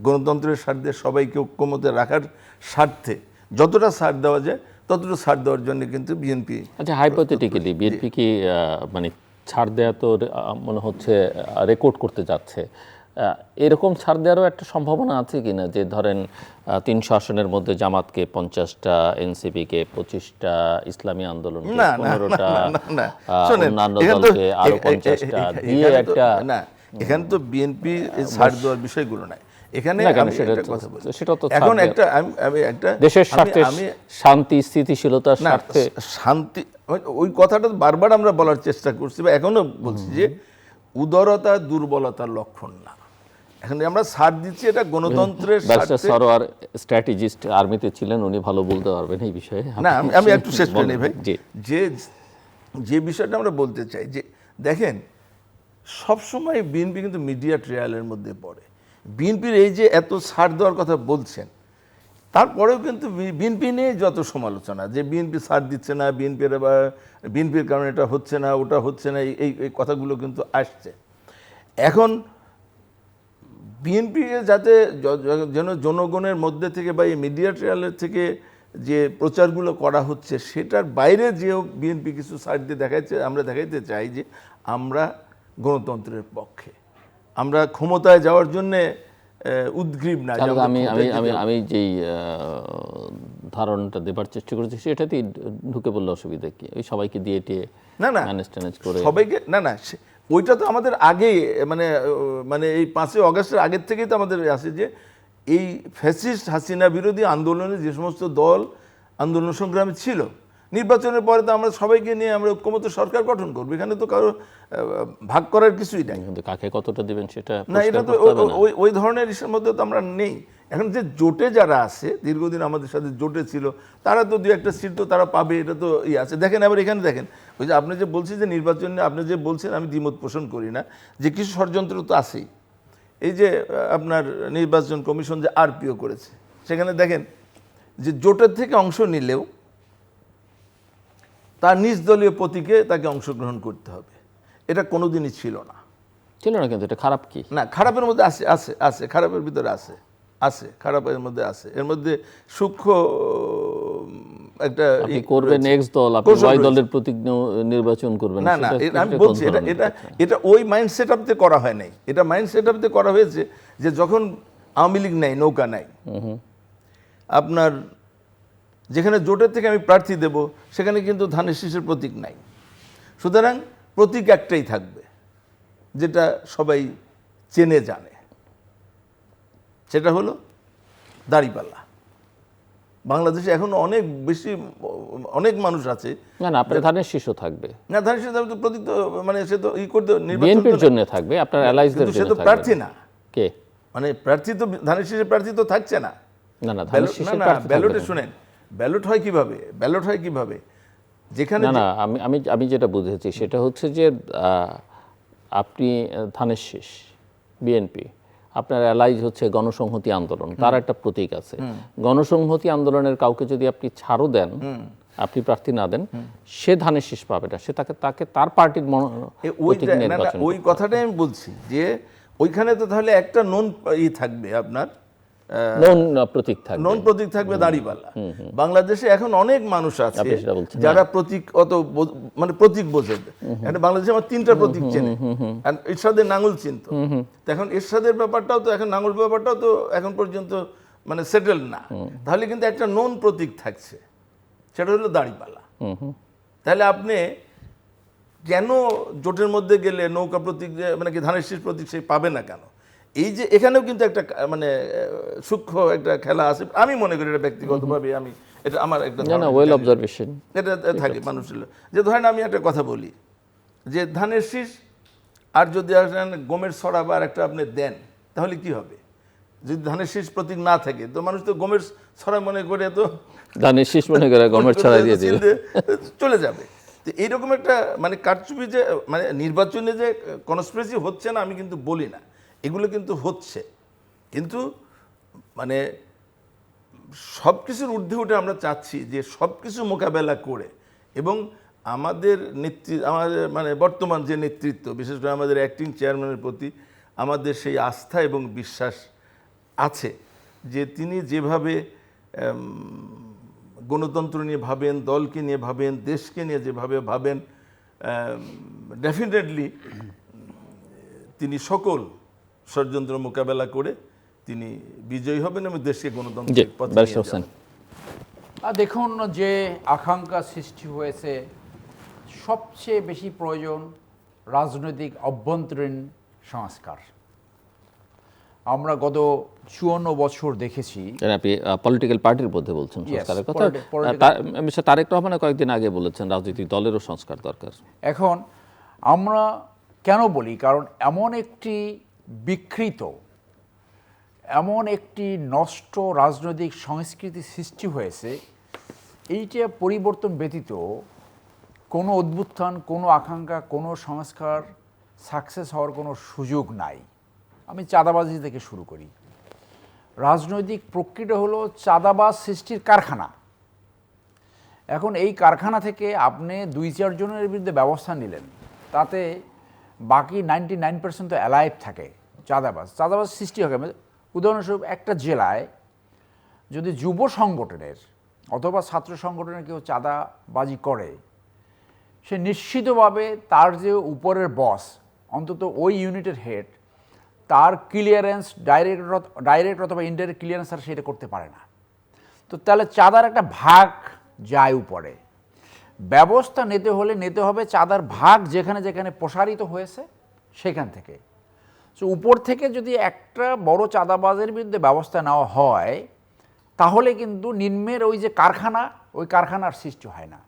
গণতন্ত্রের স্বার্থে সবাইকে ঐক্যমতে রাখার স্বার্থে যতটা ছাড় দেওয়া যায় ততটা ছাড় দেওয়ার জন্য কিন্তু বিএনপি। আচ্ছা, হাইপোথেটিক্যালি বিএনপি কি মানে ছাড় দেওয়া তো মনে হচ্ছে রেকর্ড করতে যাচ্ছে, এরকম ছাড় দেওয়ারও একটা সম্ভাবনা আছে কিনা যে ধরেন 300 আসনের মধ্যে জামাতকে 50টা, এনসিপিকে 25টা, ইসলামী আন্দোলন 15টা, অন্যান্য দলকে আরো 50টা দিয়ে একটা, না এখানে তো বিএনপি ছাড় দেওয়ার বিষয়গুলো নাই এখানে। সেটা তো এখন আমি একটা দেশের স্বার্থে, শান্তি স্থিতিশীলতার স্বার্থে, শান্তি ওই কথাটা বারবার আমরা বলার চেষ্টা করছি বা এখনো বলছি যে উদারতা দুর্বলতার লক্ষণ না। এখন আমরা ছাড় দিচ্ছি এটা গণতন্ত্রের স্বার্থে। সরোয়ার স্ট্র্যাটেজিস্ট আর্মিতে ছিলেন, উনি ভালো বলতে পারবেন এই বিষয়ে। না আমি একটু শেষ করে নেই ভাই, যে বিষয়টা আমরা বলতে চাই যে দেখেন সবসময় বিএনপি কিন্তু মিডিয়া ট্রায়ালের মধ্যে পড়ে। বিএনপির এই যে এত ছাড় দেওয়ার কথা বলছেন, তারপরেও কিন্তু বিএনপি নিয়ে যত সমালোচনা যে বিএনপি ছাড় দিচ্ছে না, বিএনপির কারণে এটা হচ্ছে না, ওটা হচ্ছে না, এই কথাগুলো কিন্তু আসছে। এখন বিএনপি যাতে যেন জনগণের মধ্যে থেকে বা এই মিডিয়া ট্রায়ালের থেকে যে প্রচারগুলো করা হচ্ছে সেটার বাইরে যেও বিএনপি কিছু ছাড় দিয়ে আমরা দেখাইতে চাই যে আমরা গণতন্ত্রের পক্ষে, আমরা ক্ষমতায় যাওয়ার জন্যে উদ্গ্রীব না। আমি যেই ধারণাটা দেবার চেষ্টা করেছি সেটাতেই ঢুকে পড়লে অসুবিধা কি? ওই সবাইকে দিয়ে ম্যানেজ করে সবাইকে না ওইটা তো আমাদের আগেই মানে এই 5ই অগাস্টের আগের থেকেই তো আমাদের আছে যে এই ফ্যাসিস্ট হাসিনা বিরোধী আন্দোলনে যে সমস্ত দল আন্দোলন সংগ্রামী ছিল, নির্বাচনের পরে তো আমরা সবাইকে নিয়ে আমরা ঐক্যমত সরকার গঠন করবো। এখানে তো কারো ভাগ করার কিছুই নাই। কিন্তু কাকে কতটা দিবেন সেটা না, এটা তো ওই ধরনের ইসের মধ্যে তো আমরা নেই। এখন যে জোটে যারা আছে, দীর্ঘদিন আমাদের সাথে জোটে ছিল, তারা তো 2-1টা সিট তো তারা পাবে, এটা তো আছে। দেখেন আবার এখানে দেখেন ওই যে আপনি যে বলছেন যে নির্বাচন নিয়ে আপনি যে বলছেন, আমি দ্বিমত পোষণ করি না যে কিছু ষড়যন্ত্র তো আছেই। এই যে আপনার নির্বাচন কমিশন যে আরপিও করেছে, সেখানে দেখেন যে জোটের থেকে অংশ নিলেও তার নিজ দলীয় প্রতীকে তাকে অংশগ্রহণ করতে হবে, এটা কোনোদিনই ছিল না। কিন্তু এটা খারাপ কি? না, খারাপের মধ্যে আছে খারাপের ভিতরে আছে খারাপের মধ্যে আছে। এর মধ্যে সূক্ষ্ম একটা করবেন নেক্সট দল, আপনি ওই দলের প্রতীক নির্বাচন করবেন না। আমি বলছি এটা ওই মাইন্ড সেটআপতে করা হয় নাই। এটা মাইন্ড সেটআপতে করা হয়েছে যে যখন আওয়ামী লীগ নাই, নৌকা নাই। আপনার যেখানে জোটের থেকে আমি প্রার্থী দেব সেখানে কিন্তু ধানের শীষের প্রতীক নাই। সুতরাং প্রতীক একটাই থাকবে, যেটা সবাই চেনে জানে, সেটা হলো দাড়িপাল্লা। বাংলাদেশে এখন অনেক মানুষ আছে। না না, আপনার ধানের শীষও থাকবে না, ধানের শীষ প্রতীক তো মানে সে তো করতে বিএনপির জন্য থাকবে, আপনার অ্যালাইজদের কিন্তু সে জন্য তো থাকবে প্রার্থী না। কে? মানে প্রার্থী তো ধানের শীষের প্রার্থী তো থাকছে না। না না, ধানের শীষের প্রার্থী থাকবে ব্যালটে না। শুনেন, ব্যালট হয় কিভাবে যেখানে না না, আমি যেটা বুঝেছি সেটা হচ্ছে যে আপনি ধানের শীষ বিএনপি, আপনার অ্যালাইজ হচ্ছে গণসংহতি আন্দোলন, তার একটা প্রতীক আছে। গণসংহতি আন্দোলনের কাউকে যদি আপনি ছাড়ও দেন, আপনি প্রার্থী না দেন, সে ধানের শীষ পাবে না, সে তাকে তার পার্টির প্রতীক নির্বাচন। ওই কথাটাই আমি বলছি যে ওইখানে তো তাহলে একটা নন থাকবে, আপনার নন প্রতীক থাকবে, নন প্রতীক থাকবে দাড়িপাল্লা। বাংলাদেশে এখন অনেক মানুষ আছে আপনি সেটা বলছেন, যারা প্রতীক মানে প্রতীক বোঝে। এটা বাংলাদেশে আমার 3টা প্রতীক চেনে, আর এরশাদের নাঙ্গল চিনত। তো এখন এরশাদের ব্যাপারটাও তো এখন নাঙ্গল ব্যাপারটাও তো এখন পর্যন্ত মানে সেটেল না। তাহলে কিন্তু একটা নন প্রতীক থাকছে, সেটা হলো দাড়িপাল্লা। তাহলে আপনি কেন জোটের মধ্যে গেলে নৌকা প্রতীক মানে কি ধানের শীষ প্রতীক সে পাবে না কেন? এই যে এখানেও কিন্তু একটা মানে সূক্ষ্ম একটা খেলা আছে, আমি মনে করি। এটা ব্যক্তিগতভাবে আমি, এটা আমার একটা ওয়েল অবজারভেশন, এটা থাকে মানুষের। যে ধরেন আমি একটা কথা বলি যে ধানের শীষ আর যদি গমের ছড়া বা একটা আপনি দেন, তাহলে কি হবে? যদি ধানের শীষ প্রতীক না থাকে তো মানুষ তো গমের ছড়া মনে করে তো ধানের শীষ মনে করে গমের ছড়া দিয়ে দিবে, চলে যাবে। তো এইরকম একটা মানে কারচুপি যে মানে নির্বাচনে যে কনস্পিরেসি হচ্ছে না আমি কিন্তু বলি না, এগুলো কিন্তু হচ্ছে। কিন্তু মানে সব কিছুর ঊর্ধ্বে উঠে আমরা চাচ্ছি যে সব কিছু মোকাবেলা করে, এবং আমাদের আমাদের মানে বর্তমান যে নেতৃত্ব, বিশেষ করে আমাদের অ্যাক্টিং চেয়ারম্যানের প্রতি আমাদের সেই আস্থা এবং বিশ্বাস আছে যে তিনি যেভাবে গণতন্ত্র নিয়ে ভাবেন, দলকে নিয়ে ভাবেন, দেশকে নিয়ে যেভাবে ভাবেন, ডেফিনেটলি তিনি সকল ষড়যন্ত্র মোকাবেলা করে তিনি বিজয়ী হবেন এবং দেশকে গণতন্ত্রের পথে নিয়ে যাবেন। দেখুন, যে আকাঙ্ক্ষা সৃষ্টি হয়েছে, সবচেয়ে বেশি প্রয়োজন রাজনৈতিক অভ্যন্তরীণ সংস্কার। আমরা গত 54 বছর দেখেছি। আপনি পলিটিক্যাল পার্টির মধ্যে বলছেন সংস্কারের কথা। মিস্টার তারেক রহমান কয়েকদিন আগে বলেছেন রাজনৈতিক দলেরও সংস্কার দরকার। এখন আমরা কেন বলি, কারণ এমন একটি বিকৃত, এমন একটি নষ্ট রাজনৈতিক সংস্কৃতি সৃষ্টি হয়েছে, এইটা পরিবর্তন ব্যতীত কোনো অভ্যুত্থান, কোনো আকাঙ্ক্ষা, কোনো সংস্কার সাকসেস হওয়ার কোনো সুযোগ নাই। আমি চাঁদাবাজি থেকে শুরু করি। রাজনৈতিক প্রক্রিয়া হলো চাঁদাবাজ সৃষ্টির কারখানা। এখন এই কারখানা থেকে আপনি 2-4 জনের বিরুদ্ধে ব্যবস্থা নিলেন, তাতে বাকি 99% তো অ্যালাইভ থাকে। চাঁদাবাজ সৃষ্টি হবে। উদাহরণস্বরূপ, একটা জেলায় যদি যুব সংগঠনের অথবা ছাত্র সংগঠনের কেউ চাঁদাবাজি করে, সে নিশ্চিতভাবে তার যে উপরের বস, অন্তত ওই ইউনিটের হেড, তার ক্লিয়ারেন্স ডাইরেক্ট অথবা ইনডাইরেক্ট ক্লিয়ারেন্স আর সেটা করতে পারে না। তো তাহলে চাঁদার একটা ভাগ যায় উপরে। ব্যবস্থা নিতে হবে চাঁদার ভাগ যেখানে যেখানে প্রসারিত হয়েছে সেখান থেকে। তো উপর থেকে যদি একটা বড় চাঁদাবাজের বিরুদ্ধে ব্যবস্থা নেওয়া হয়, তাহলে কিন্তু নিম্নের ওই যে কারখানা, ওই কারখানার সৃষ্টি হয় না।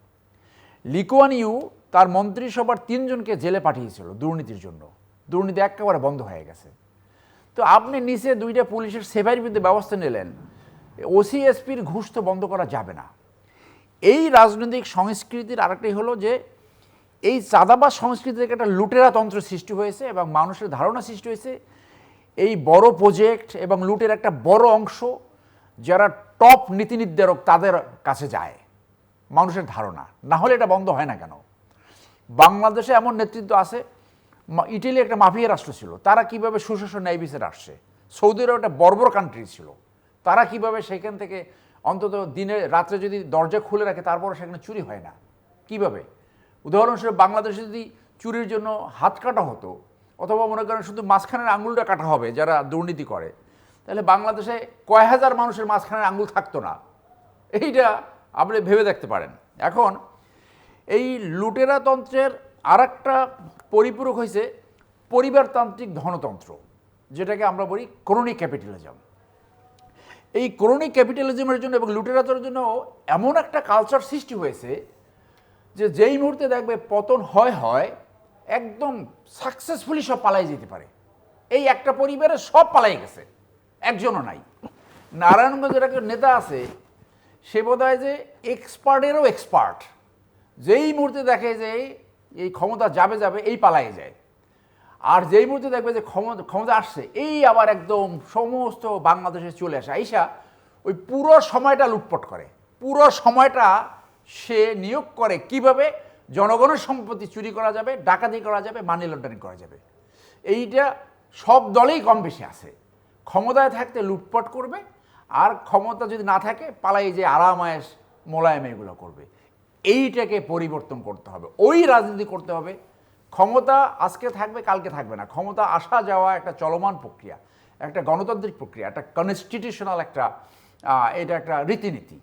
লি কুয়ান ইউ তার মন্ত্রিসভার 3 জনকে জেলে পাঠিয়েছিল দুর্নীতির জন্য। দুর্নীতি একেবারে বন্ধ হয়ে গেছে। তো আপনি নিচে 2টা পুলিশের সেবাইয়ের বিরুদ্ধে ব্যবস্থা নিলেন, ওসি এসপির ঘুষ তো বন্ধ করা যাবে না। এই রাজনৈতিক সংস্কৃতির আরেকটাই হলো যে এই চাঁদাবাজ সংস্কৃতি থেকে একটা লুটেরা তন্ত্র সৃষ্টি হয়েছে এবং মানুষের ধারণা সৃষ্টি হয়েছে এই বড় প্রজেক্ট এবং লুটের একটা বড় অংশ যারা টপ নীতি নির্ধারক তাদের কাছে যায়, মানুষের ধারণা। না হলে এটা বন্ধ হয় না কেন? বাংলাদেশে এমন নেতৃত্ব আছে, ইটালি একটা মাফিয়া রাষ্ট্র ছিল, তারা কিভাবে সুশাসন ন্যায় বিচারে আসছে। সৌদি আরব একটা বর্বর কান্ট্রি ছিল, তারা কিভাবে সেখান থেকে অন্তত দিনে রাত্রে যদি দরজা খুলে রাখে তারপরে সেখানে চুরি হয় না কিভাবে? উদাহরণস্বরূপ, বাংলাদেশে যদি চুরির জন্য হাত কাটা হতো, অথবা মনে করেন শুধু মাঝখানের আঙুলটা কাটা হবে যারা দুর্নীতি করে, তাহলে বাংলাদেশে কয় হাজার মানুষের মাঝখানে আঙ্গুল থাকতো না। এইটা আপনি ভেবে দেখতে পারেন। এখন এই লুটেরাতন্ত্রের আর একটা পরিপূরক হয়েছে পরিবারতান্ত্রিক ধনতন্ত্র, যেটাকে আমরা বলি ক্রনিক ক্যাপিটালিজম। এই ক্রনিক ক্যাপিটালিজমের জন্য এবং লুটেরাতন্ত্রের জন্য এমন একটা কালচার সৃষ্টি হয়েছে যে যেই মুহূর্তে দেখবে পতন হয় একদম সাকসেসফুলি সব পালাই যেতে পারে। এই একটা পরিবারে সব পালাই গেছে, একজনও নাই। নারায়ণগঞ্জের একটা নেতা আছে, সে বোধহয় যে এক্সপার্টেরও এক্সপার্ট, যেই মুহূর্তে দেখে যে এই ক্ষমতা যাবে এই পালাই যায়। আর যেই মুহূর্তে দেখবে যে ক্ষমতা আসছে, এই আবার একদম সমস্ত বাংলাদেশে চলে আসে, আইসা ওই পুরো সময়টা লুটপাট করে। পুরো সময়টা সে নিয়োগ করে কিভাবে জনগণের সম্পত্তি চুরি করা যাবে, ডাকাতি করা যাবে, মানি লন্ডারিং করা যাবে। এইটা সব দলেই কম বেশি আছে। ক্ষমতায় থাকতে লুটপাট করবে, আর ক্ষমতা যদি না থাকে পালাই যে আরামায়েশ মোলায়েম এগুলো করবে। এইটাকে পরিবর্তন করতে হবে, ওই রাজনীতি করতে হবে। ক্ষমতা আজকে থাকবে, কালকে থাকবে না। ক্ষমতা আসা যাওয়া একটা চলমান প্রক্রিয়া, একটা গণতান্ত্রিক প্রক্রিয়া, একটা কনস্টিটিউশনাল এটা একটা রীতিনীতি।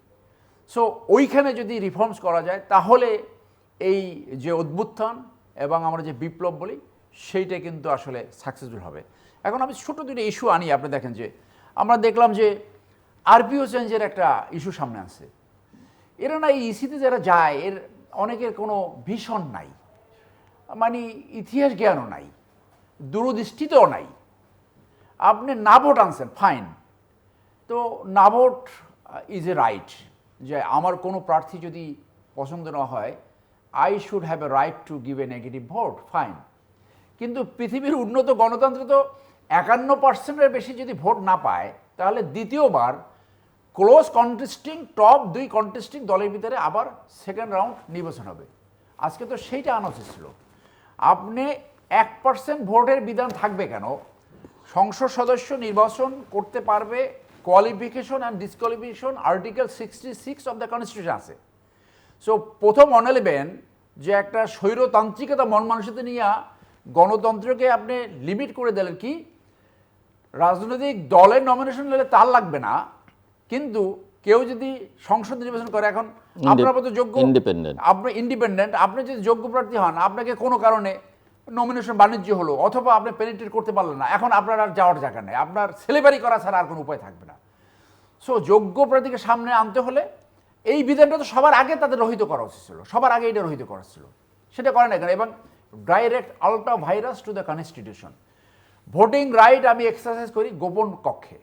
সো ওইখানে যদি রিফর্মস করা যায় তাহলে এই যে অভ্যুত্থান এবং আমরা যে বিপ্লব বলি সেইটা কিন্তু আসলে সাকসেসফুল হবে। এখন আমি ছোটো দুটো ইস্যু আনি। আপনি দেখেন যে আমরা দেখলাম যে আরপিও চেঞ্জের একটা ইস্যু সামনে আসছে। এরা না এই ইসিতে যারা যায় এর অনেকের কোনো ভিশন নাই, মানে ইতিহাস জ্ঞানও নাই, দূরদৃষ্টিতেও নাই। আপনি না ভোট আনছেন, ফাইন, তো না ভোট ইজ এ রাইট, যে আমার কোনো প্রার্থী যদি পছন্দ না হয় I should have a right to give a negative vote, fine. কিন্তু পৃথিবীর উন্নত গণতন্ত্রে তো 51%-এর বেশি যদি ভোট না পায় তাহলে দ্বিতীয়বার ক্লোজ কন্টেস্টিং টপ 2 কন্টেস্টিং দলের ভিতরে আবার সেকেন্ড রাউন্ড নির্বাচন হবে। আজকে তো সেইটা আনা উচিত ছিল। আপনি 1% ভোটের বিধান থাকবে কেন? সংসদ সদস্য নির্বাচন করতে পারবে, qualification and disqualification article 66 of the constitution আছে। সো প্রথম মনে নেবেন যে একটা স্বৈরতান্ত্রিকতা মন মানসিকতা নিয়ে গণতন্ত্রকে আপনি লিমিট করে দিলেন কি, রাজনৈতিক দলের নমিনেশন নিলে তার লাগবে না, কিন্তু কেউ যদি সংসদ নির্বাচন করে, এখন আপনার মতো যোগ্য আপনি ইন্ডিপেন্ডেন্ট, আপনি যদি যোগ্য প্রার্থী হন, আপনাকে কোনো কারণে নমিনেশন বাণিজ্য হলো অথবা আপনি পেনিট্রেট করতে পারলেন না, এখন আপনার আর যাওয়ার জায়গা নেই, আপনার সেলিব্রেটি করা ছাড়া আর কোনো উপায় থাকবে না। সো যোগ্য প্রার্থীকে সামনে আনতে হলে এই বিধানটা তো সবার আগে তাদের রহিত করা উচিত ছিল, সবার আগে এটা রহিত করা ছিল, সেটা করে না কেন? এবং direct ultra virus to the constitution. Voting right আমি এক্সারসাইজ করি গোপন কক্ষে,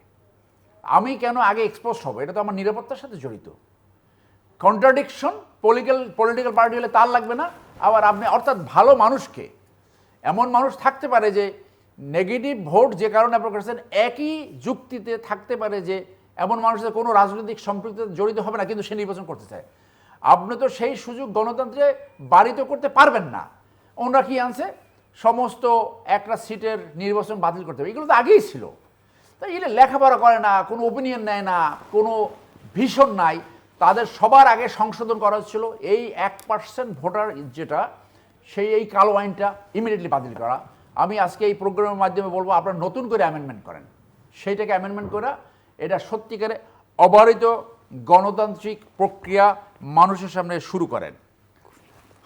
আমি কেন আগে এক্সপোজ হব? এটা তো আমার নিরাপত্তার সাথে জড়িত। কন্ট্রাডিকশন, পলিটিক্যাল পার্টি হলে তার লাগবে না, আবার আপনি অর্থাৎ ভালো মানুষকে, এমন মানুষ থাকতে পারে যে নেগেটিভ ভোট যে কারণে আপনার করেছেন, একই যুক্তিতে থাকতে পারে যে এমন মানুষের কোনো রাজনৈতিক সম্পৃক্ততা জড়িত হবে না কিন্তু সে নির্বাচন করতে চায়। আপনি তো সেই সুযোগ গণতন্ত্রে বাড়িত করতে পারবেন না। ওনারা কি আনছে, সমস্ত একটা সিটের নির্বাচন বাতিল করতে হবে, এগুলো তো আগেই ছিল। তাই এটা লেখাপড়া করে না, কোনো ওপিনিয়ন নেয় না, কোনো ভিশন নাই, তাদের সবার আগে সংশোধন করা হচ্ছিল এই 1% ভোটার যেটা, এই কালো আইনটা ইমিডিয়েটলি বাতিল করা। আমি আজকে এই প্রোগ্রামের মাধ্যমে বলবো আপনারা নতুন করে অ্যামেন্ডমেন্ট করেন, সেইটাকে অ্যামেন্ডমেন্ট করা, এটা সত্যিকারে অবারিত গণতান্ত্রিক প্রক্রিয়া মানুষের সামনে শুরু করেন।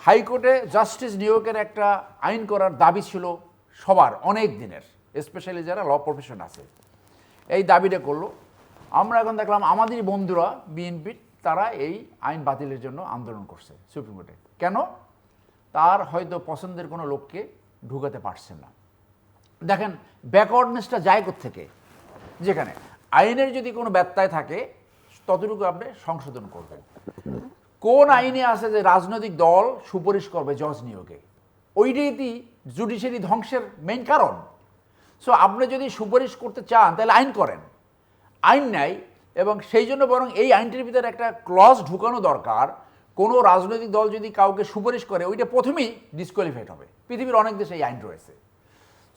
হাইকোর্টে জাস্টিস নিয়োগের একটা আইন করার দাবি ছিল সবার অনেক দিনের, স্পেশালি যারা ল প্রফেশন আছে, এই দাবিটা করলো। আমরা এখন দেখলাম আমাদের বন্ধুরা বিএনপির, তারা এই আইন বাতিলের জন্য আন্দোলন করছে সুপ্রিম কোর্টে। কেন? তার হয়তো পছন্দের কোনো লোককে ঢুকাতে পারছেন না। দেখেন ব্যাকওয়ার্ডনেসটা যায় কোত্থেকে, যেখানে আইনের যদি কোনো ব্যত্যয় থাকে ততটুকু আপনি সংশোধন করবেন। কোন আইনে আছে যে রাজনৈতিক দল সুপারিশ করবে জজ নিয়োগে? ওইটাই জুডিশিয়ারি ধ্বংসের মেইন কারণ। সো আপনি যদি সুপারিশ করতে চান তাহলে আইন করেন, আইন নাই। এবং সেই জন্য বরং এই আইনটির ভিতরে একটা ক্লজ ঢুকানো দরকার, কোনো রাজনৈতিক দল যদি কাউকে সুপারিশ করে ওইটা প্রথমেই ডিসকোয়ালিফাইড হবে। পৃথিবীর অনেক দেশে এই আইন রয়েছে।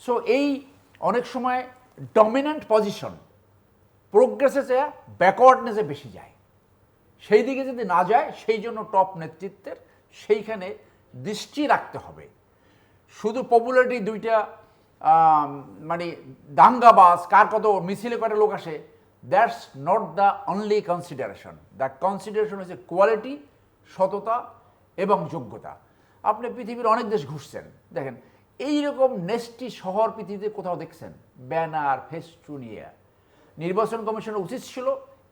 সো এই অনেক সময় ডমিনেন্ট পজিশন প্রোগ্রেসে চেয়ে ব্যাকওয়ার্ডনেসে বেশি যায়, সেই দিকে যদি না যায় সেই জন্য টপ নেতৃত্বের সেইখানে দৃষ্টি রাখতে হবে। শুধু পপুলারিটি দুইটা মানে দাঙ্গাবাজ, কার কত মিছিলে কয়টা লোক আসে, that's not the only consideration. The consideration হচ্ছে কোয়ালিটি, সততা এবং যোগ্যতা। আপনি পৃথিবীর অনেক দেশ ঘুরছেন, দেখেন এইরকম নেস্টি শহর পৃথিবীতে কোথাও দেখছেন? ব্যানার, ফেস্টুনিয়া। নির্বাচন কমিশনের উচিত ছিল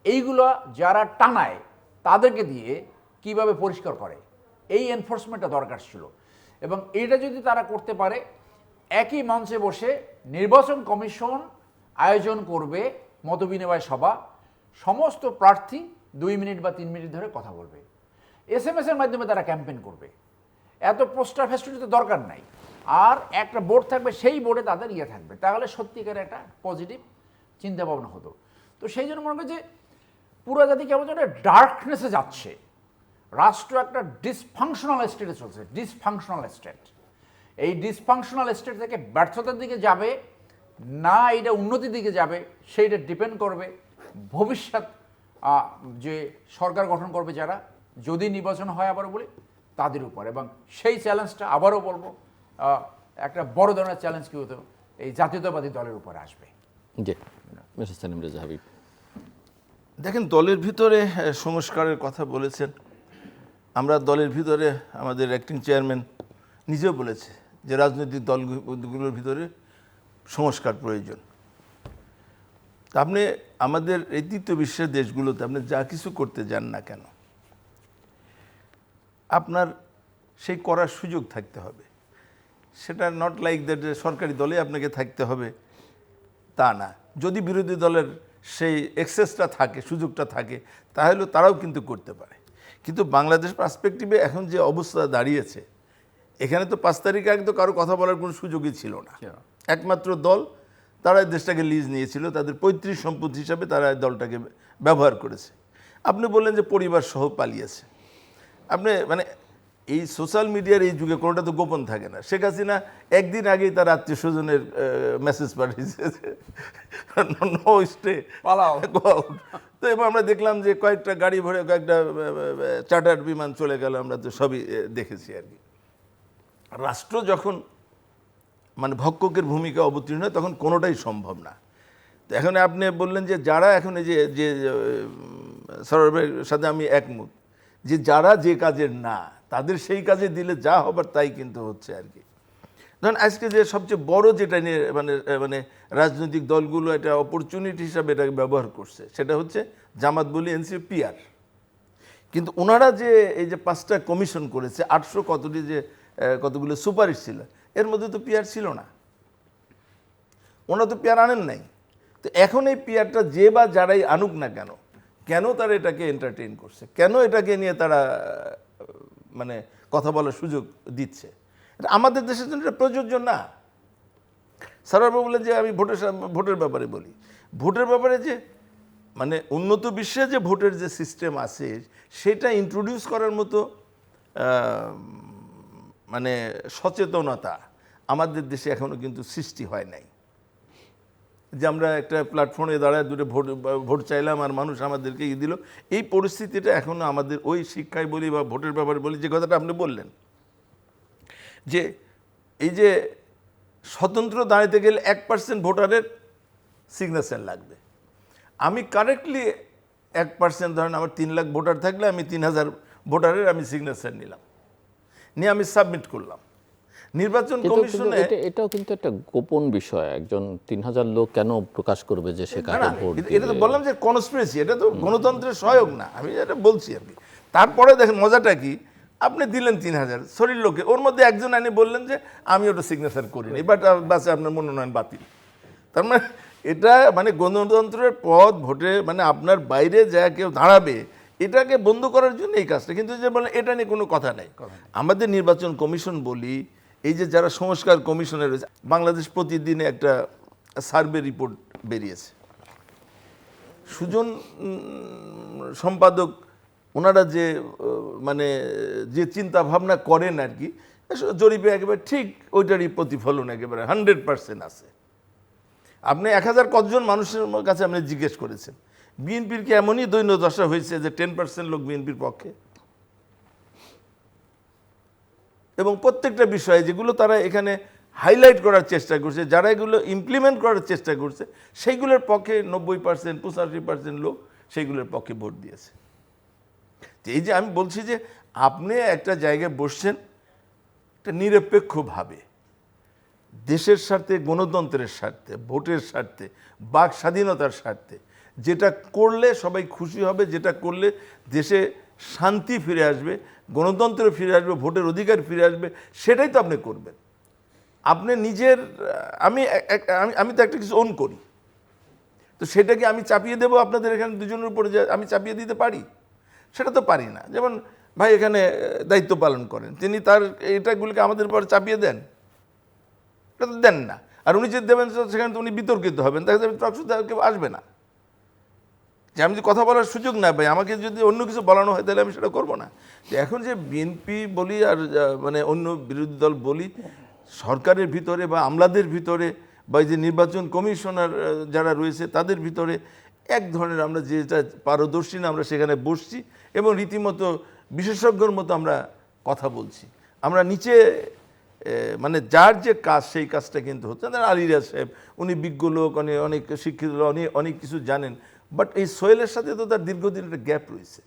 এইগুলো যারা টানায় তাদেরকে দিয়ে কিভাবে পরিষ্কার করে, এই এনফোর্সমেন্টটা দরকার ছিল। এবং এইটা যদি তারা করতে পারে, একই মঞ্চে বসে নির্বাচন কমিশন আয়োজন করবে মতবিনিময় সভা, সমস্ত প্রার্থী 2 মিনিট বা 3 মিনিট ধরে কথা বলবে, SMS এর মাধ্যমে তারা ক্যাম্পেইন করবে। এত পোস্টার ফেস্টুনিতে দরকার নাই। আর একটা বোর্ড থাকবে, সেই বোর্ডে তাদের থাকবে, তাহলে সত্যিকার একটা পজিটিভ চিন্তা ভাবনা হতো। তো সেই জন্য মনে করি যে পুরো জাতি কেমন যেন ডার্কনেসে যাচ্ছে। রাষ্ট্র একটা ডিসফাংশনাল স্টেটে চলছে, ডিসফাংশনাল স্টেট। এই ডিসফাংশনাল স্টেট থেকে ব্যর্থতার দিকে যাবে না এটা উন্নতির দিকে যাবে, সেইটা ডিপেন্ড করবে ভবিষ্যৎ যে সরকার গঠন করবে যারা, যদি নির্বাচন হয় আবারও বলি তাদের উপর। এবং সেই চ্যালেঞ্জটা আবারও বলবো একটা বড় ধরনের চ্যালেঞ্জ কি হতো, এই জাতীয়তাবাদী দলের উপরে আসবে। জি, মিস্টার সালিম রেজা হাবিব। দেখেন, দলের ভিতরে সংস্কারের কথা বলেছেন। আমরা দলের ভিতরে আমাদের অ্যাক্টিং চেয়ারম্যান নিজেও বলেছে যে রাজনৈতিক দলগুলোর ভিতরে সংস্কার প্রয়োজন। তা আপনি আমাদের এই তৃতীয় বিশ্বের দেশগুলোতে আপনি যা কিছু করতে যান না কেন, আপনার সেই করার সুযোগ থাকতে হবে। সেটা নট লাইক দ্যাট যে সরকারি দলে আপনাকে থাকতে হবে, তা না। যদি বিরোধী দলের সেই এক্সেসটা থাকে, সুযোগটা থাকে, তাহলে তারাও কিন্তু করতে পারে। কিন্তু বাংলাদেশ পার্সপেক্টিভে এখন যে অবস্থা দাঁড়িয়েছে, এখানে তো 5 তারিখে আগে তো কারো কথা বলার কোনো সুযোগই ছিল না। একমাত্র দল, তারা দেশটাকে লিজ নিয়েছিল, তাদের পৈতৃক সম্পত্তি হিসাবে তারা দলটাকে ব্যবহার করেছে। আপনি বললেন যে পরিবার সহ পালিয়েছে। আপনি মানে এই সোশ্যাল মিডিয়ার এই যুগে কোনোটা তো গোপন থাকে না। শেখ হাসিনা একদিন আগেই তার আত্মীয় স্বজনের মেসেজ পাঠিয়েছে নো স্টে পালাও। তো এবার আমরা দেখলাম যে কয়েকটা গাড়ি ভরে কয়েকটা চার্টার বিমান চলে গেল, আমরা তো সবই দেখেছি আর কি। রাষ্ট্র যখন মানে ভক্ষকের ভূমিকা অবতীর্ণ হয় তখন কোনোটাই সম্ভব না। তো এখন আপনি বললেন যে যারা এখন এই যে সরবের সাথে আমি একমত, যে যারা যে কাজের না তাদের সেই কাজে দিলে যা হবার তাই কিন্তু হচ্ছে আর কি। ধরেন আজকে যে সবচেয়ে বড় যেটা নিয়ে মানে রাজনৈতিক দলগুলো এটা অপরচুনিটি হিসাবে এটাকে ব্যবহার করছে, সেটা হচ্ছে জামাত বলি এনসিপি পিআর। কিন্তু ওনারা যে এই যে 5টা কমিশন করেছে, 800 কতগুলো সুপারিশ ছিল, এর মধ্যে তো পিআর ছিল না। ওনারা তো পিআর আনেন নাই। তো এখন এই পিআরটা যে বা যারাই আনুক না কেন, কেন তারা এটাকে এন্টারটেইন করছে, কেন এটাকে নিয়ে তারা মানে কথা বলার সুযোগ দিচ্ছে? এটা আমাদের দেশের জন্য এটা প্রযোজ্য না। স্যার বললেন যে আমি ভোটের ব্যাপারে বলি, ভোটের ব্যাপারে যে মানে উন্নত বিশ্বে যে ভোটের যে সিস্টেম আছে সেটা ইন্ট্রোডিউস করার মতো মানে সচেতনতা আমাদের দেশে এখনও কিন্তু সৃষ্টি হয় নাই। যে আমরা একটা প্ল্যাটফর্মে দাঁড়ায় দুটো ভোট চাইলাম আর মানুষ আমাদেরকে দিল, এই পরিস্থিতিটা এখনও আমাদের ওই শিক্ষায় বলি বা ভোটের ব্যাপারে বলি যে কথাটা আপনি বললেন, যে এই যে স্বতন্ত্র দাঁড়াতে গেলে 1% ভোটারের সিগনেচার লাগবে। আমি কারেক্টলি 1% ধরেন আমার 3 লাখ ভোটার থাকলে আমি 3000 ভোটারের আমি সিগনেচার নিলাম, নিয়ে আমি সাবমিট করলাম নির্বাচন কমিশনে। এটাও কিন্তু একটা গোপন বিষয়। একজন 3000 লোক কেন প্রকাশ করবে যে সে কাকে ভোট দিবে? এটা তো বললাম যে কনস্পিরেসি, এটা তো গণতন্ত্রের সহায়ক না, আমি এটা বলছি আর কি। তারপরে দেখেন মজাটা কি, আপনি দিলেন 3000 শরীর লোকে, ওর মধ্যে একজন আনি বললেন যে আমি ওটা সিগনেচার করিনি, বাট বাসে আপনার মনোনয়ন বাতিল। তার মানে এটা মানে গণতন্ত্রের পথ ভোটে মানে আপনার বাইরে যা কেউ দাঁড়াবে এটাকে বন্ধ করার জন্য এই কাজটা। কিন্তু যে বলেন এটা নিয়ে কোনো কথা নেই। আমাদের নির্বাচন কমিশন বলি, এই যে যারা সংস্কার কমিশনে রয়েছে, বাংলাদেশ প্রতিদিনে একটা সার্ভে রিপোর্ট বেরিয়েছে, সুজন সম্পাদক ওনারা যে মানে যে চিন্তা ভাবনা করেন আর কি, জরিপে একেবারে ঠিক ওইটারই প্রতিফলন একেবারে 100% আছে। আপনি 1000 কতজন মানুষের কাছে আপনি জিজ্ঞেস করেছেন, বিএনপির কি এমনই দৈন্যদশা হয়েছে যে 10% লোক বিএনপির পক্ষে? এবং প্রত্যেকটা বিষয়ে যেগুলো তারা এখানে হাইলাইট করার চেষ্টা করছে, যারা এগুলো ইমপ্লিমেন্ট করার চেষ্টা করছে, সেইগুলোর পক্ষে 90%, 85% লোক সেইগুলোর পক্ষে ভোট দিয়েছে। এই যে আমি বলছি যে আপনি একটা জায়গায় বসছেন একটা নিরপেক্ষভাবে, দেশের স্বার্থে, গণতন্ত্রের স্বার্থে, ভোটের স্বার্থে, বাক স্বাধীনতার স্বার্থে, যেটা করলে সবাই খুশি হবে, যেটা করলে দেশে শান্তি ফিরে আসবে, গণতন্ত্র ফিরে আসবে, ভোটের অধিকার ফিরে আসবে, সেটাই তো আপনি করবেন। আপনি নিজের, আমি তো একটা কিছু ওন করি, তো সেটাকে আমি চাপিয়ে দেবো আপনাদের এখানে দুজনের উপরে, যে আমি চাপিয়ে দিতে পারি? সেটা তো পারি না। যেমন ভাই এখানে দায়িত্ব পালন করেন, তিনি তার এটাগুলিকে আমাদের উপর চাপিয়ে দেন? এটা তো দেন না। আর উনি যদি দেবেন সেখানে তো উনি বিতর্কিত হবেন, তাহলে টকশোতে কেউ আসবে না। যে আমি যদি কথা বলার সুযোগ না পাই, আমাকে যদি অন্য কিছু বলানো হয় তাহলে আমি সেটা করবো না। তো এখন যে বিএনপি বলি আর মানে অন্য বিরোধী দল বলি, সরকারের ভিতরে বা আমলাদের ভিতরে বা এই যে নির্বাচন কমিশনার যারা রয়েছে তাদের ভিতরে এক ধরনের, আমরা যেটা পারদর্শী না, আমরা সেখানে বসছি এবং রীতিমতো বিশেষজ্ঞর মতো আমরা কথা বলছি। আমরা নিচে মানে যার যে কাজ সেই কাজটা কিন্তু হচ্ছে না। আলিরাজ সাহেব উনি বিজ্ঞ লোক, উনি অনেক শিক্ষিত লোক, উনি অনেক কিছু জানেন, বাট এই সোহেলের সাথে তো তার দীর্ঘদিন একটা গ্যাপ রয়েছে।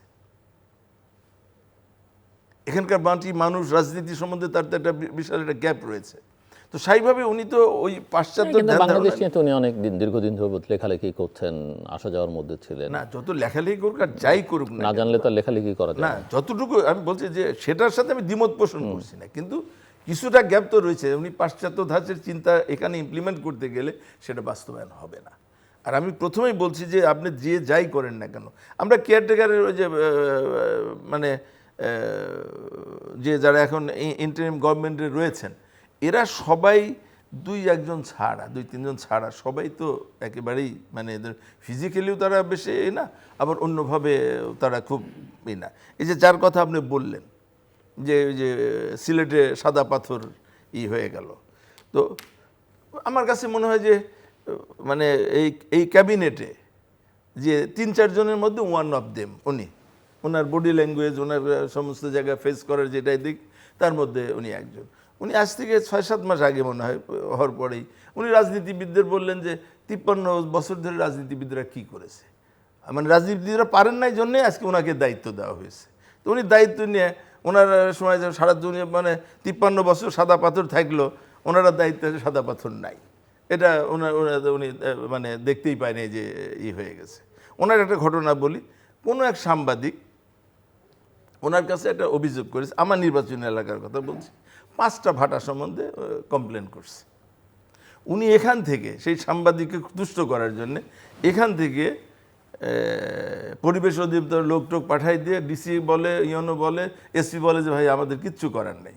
এখানকার বাকি মানুষ রাজনীতি সম্বন্ধে তার তো একটা বিশাল একটা গ্যাপ রয়েছে। তো সেইভাবে উনি তো ওই পাশ্চাত্য বাংলাদেশ নিয়ে তো উনি অনেক দীর্ঘদিন ধরে লেখালেখি করছেন, আসা যাওয়ার মধ্যে ছিলেন। না, যত লেখালেখি করুক আর যাই করুক না জানলে তো লেখালেখি করা যায় না, যতটুকু আমি বলছি যে সেটার সাথে আমি দ্বিমত পোষণ করছি না, কিন্তু কিছুটা গ্যাপ তো রয়েছে। উনি পাশ্চাত্য ধাঁচের চিন্তা এখানে ইমপ্লিমেন্ট করতে গেলে সেটা বাস্তবায়ন হবে না। আর আমি প্রথমেই বলছি যে আপনি যে যাই করেন না কেন, আমরা কেয়ারটেকারের ওই যে মানে যে যারা এখন ইন্টারিম গভর্নমেন্টে রয়েছেন, এরা সবাই দুই তিনজন ছাড়া সবাই তো একেবারেই মানে এদের ফিজিক্যালিও তারা বেশি না, আবার অন্যভাবে তারা খুব না। এই যে যার কথা আপনি বললেন যে ওই যে সিলেটে সাদা পাথর হয়ে গেল, তো আমার কাছে মনে হয় যে মানে এই ক্যাবিনেটে যে 3-4 জনের মধ্যে ওয়ান অফ দেম উনি, ওনার বডি ল্যাঙ্গুয়েজ, ওনার সমস্ত জায়গায় ফেস করার যেটাই দিক, তার মধ্যে উনি একজন। উনি আজ থেকে 6-7 মাস আগে মনে হয় হওয়ার পরেই উনি রাজনীতিবিদদের বললেন যে 53 বছর ধরে রাজনীতিবিদরা কি করেছে, মানে রাজনীতিবিদরা পারেন নাই জন্যে আজকে ওনাকে দায়িত্ব দেওয়া হয়েছে। তো উনি দায়িত্ব নিয়ে ওনার সময় সারা দুনিয়া মানে 53 বছর সাদা পাথর থাকলো, ওনারা দায়িত্ব আছে সাদা পাথর নাই, এটা উনি মানে দেখতেই পায়নি যে হয়ে গেছে। ওনার একটা ঘটনা বলি, কোনো এক সাংবাদিক ওনার কাছে একটা অভিযোগ করেছে, আমার নির্বাচনী এলাকার কথা বলছি, 5টা ভাটা সম্বন্ধে কমপ্লেন করছে। উনি এখান থেকে সেই সাংবাদিককে তুষ্ট করার জন্য এখান থেকে পরিবেশ অধিদপ্তর লোকটোক পাঠাই দিয়ে ডিসি বলে, ইউনো বলে, এসপি বলে যে ভাই আমাদের কিচ্ছু করার নেই।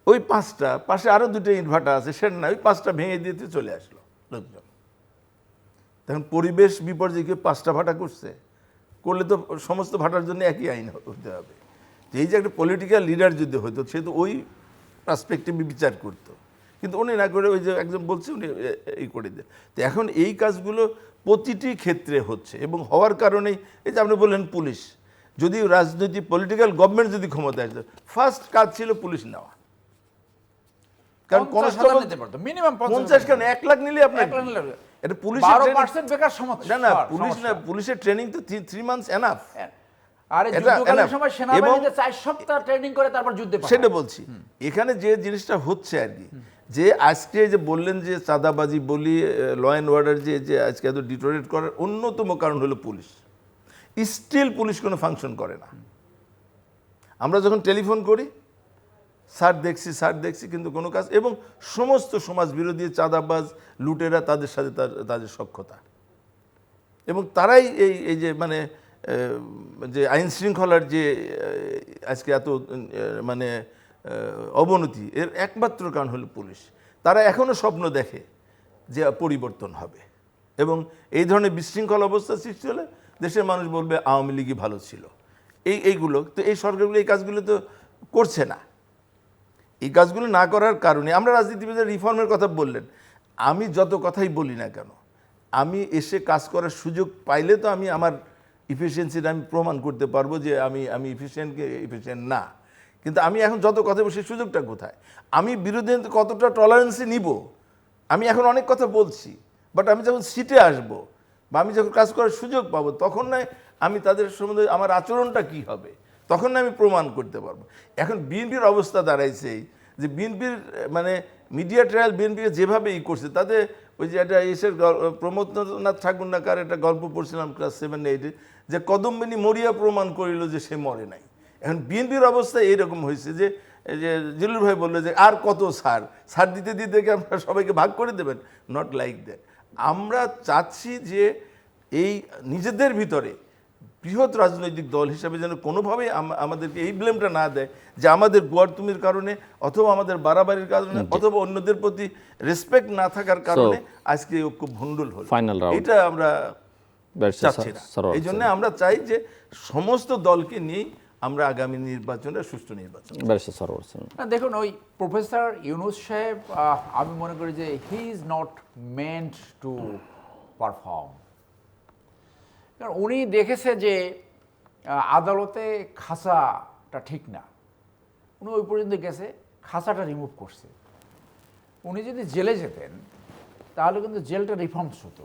ওই 5টা পাশে আরও 2টা ইট ভাটা আছে, সেটা না, ওই 5টা ভেঙে দিতে চলে আসলো লোকজন। তখন পরিবেশ বিপর্যয়কে 5টা ভাটা করলে তো সমস্ত ভাটার জন্য একই আইন হতে হবে। এই যে একটা পলিটিক্যাল লিডার যদি হতো, সে তো ওই পার্সপেক্টিভে বিচার করতো, কিন্তু উনি না করে ওই যে একজন বলছে উনি এই করে দেন। তো এখন এই কাজগুলো প্রতিটি ক্ষেত্রে হচ্ছে এবং হওয়ার কারণেই এই যে আপনি বললেন পুলিশ, যদি রাজনৈতিক পলিটিক্যাল গভর্নমেন্ট যদি ক্ষমতায় আসতো, ফার্স্ট কাজ ছিল পুলিশ নেওয়া। কারণ মিনিমাম 50 কেন 1 লাখ নিলে আপনার এটা পুলিশের 12% বেকার সমস্যা। না, পুলিশের ট্রেনিং তো 3 মান্থস এনাফ। আরে যুদ্ধকালীন সময় সেনাবাহিনীতে 4 সপ্তাহ ট্রেনিং করে তারপর যুদ্ধে পাঠায়। সেটা বলছি, এখানে যে জিনিসটা হচ্ছে আর কি, যে আজকে যে বললেন যে চাঁদাবাজি বলি, ল অ্যান্ড অর্ডার যে আজকে এত ডিটোরেট করার অন্যতম কারণ হলো পুলিশ। স্টিল পুলিশ কোনো ফাংশন করে না। আমরা যখন টেলিফোন করি, স্যার দেখছি কিন্তু কোনো কাজ, এবং সমস্ত সমাজ বিরোধী চাঁদাবাজ লুটেরা তাদের সাথে তাদের সখ্যতা, এবং তারাই এই যে মানে যে আইন শৃঙ্খলার যে আজকে এত মানে অবনতি, এর একমাত্র কারণ হলো পুলিশ। তারা এখনও স্বপ্ন দেখে যে পরিবর্তন হবে, এবং এই ধরনের বিশৃঙ্খল অবস্থা সৃষ্টি হলে দেশের মানুষ বলবে আওয়ামী লীগই ভালো ছিল। এইগুলো তো এই সরকারগুলো এই কাজগুলো তো করছে না। এই কাজগুলো না করার কারণে আমরা রাজনীতিবিদের রিফর্মের কথা বললেন, আমি যত কথাই বলি না কেন, আমি এসে কাজ করার সুযোগ পাইলে তো আমি আমার ইফিসিয়েন্সিটা আমি প্রমাণ করতে পারবো যে আমি ইফিসিয়েন্ট না। কিন্তু আমি এখন যত কথা বলছি সুযোগটা কোথায়? আমি বিরোধী কতটা টলারেন্সি নিব? আমি এখন অনেক কথা বলছি, বাট আমি যখন সিটে আসব বা আমি যখন কাজ করার সুযোগ পাবো, তখন নয় আমি তাদের সম্বন্ধে আমার আচরণটা কি হবে, তখন না আমি প্রমাণ করতে পারবো। এখন বিএনপির অবস্থা দাঁড়াইছে এই যে বিএনপির মানে মিডিয়া ট্রায়াল বিএনপিকে যেভাবে ই করছে, তাতে ওই যে একটা এসের প্রমোদনাথ ঠাকুরনাকার একটা গল্প পড়ছিলাম ক্লাস 7-8-এ, যে কদম্বিনী মরিয়া প্রমাণ করিল যে সে মরে নাই। এখন বিএনপির অবস্থা এইরকম হয়েছে যে এই যে জিলুর ভাই বললো যে আর কত ছাড় দিতে দিতে কি আপনারা সবাইকে ভাগ করে দেবেন? Not like that. আমরা চাচ্ছি যে এই নিজেদের ভিতরে বৃহৎ রাজনৈতিক দল হিসাবে যেন কোনোভাবেই আমাদেরকে এই ব্লেমটা না দেয় যে আমাদের গোয়ারতুমির কারণে অথবা আমাদের বাড়াবাড়ির কারণে অথবা অন্যদের প্রতি রেসপেক্ট না থাকার কারণে আজকে এই ঐক্য ভণ্ডুল হলো। এটা আমরা চাচ্ছি না। এই জন্য আমরা চাই যে সমস্ত দলকে নিয়েই আমরা আগামী নির্বাচনে সুষ্ঠু নির্বাচন। দেখুন, ওই প্রফেসর ইউনূস সাহেব, আমি মনে করি যে he is not meant to perform. কারণ উনি দেখেছে যে আদালতে খাঁচাটা ঠিক না, উনি ওই পর্যন্ত গেছে, খাঁচাটা রিমুভ করছে। উনি যদি জেলে যেতেন তাহলে কিন্তু জেলটা রিফর্মস হতো।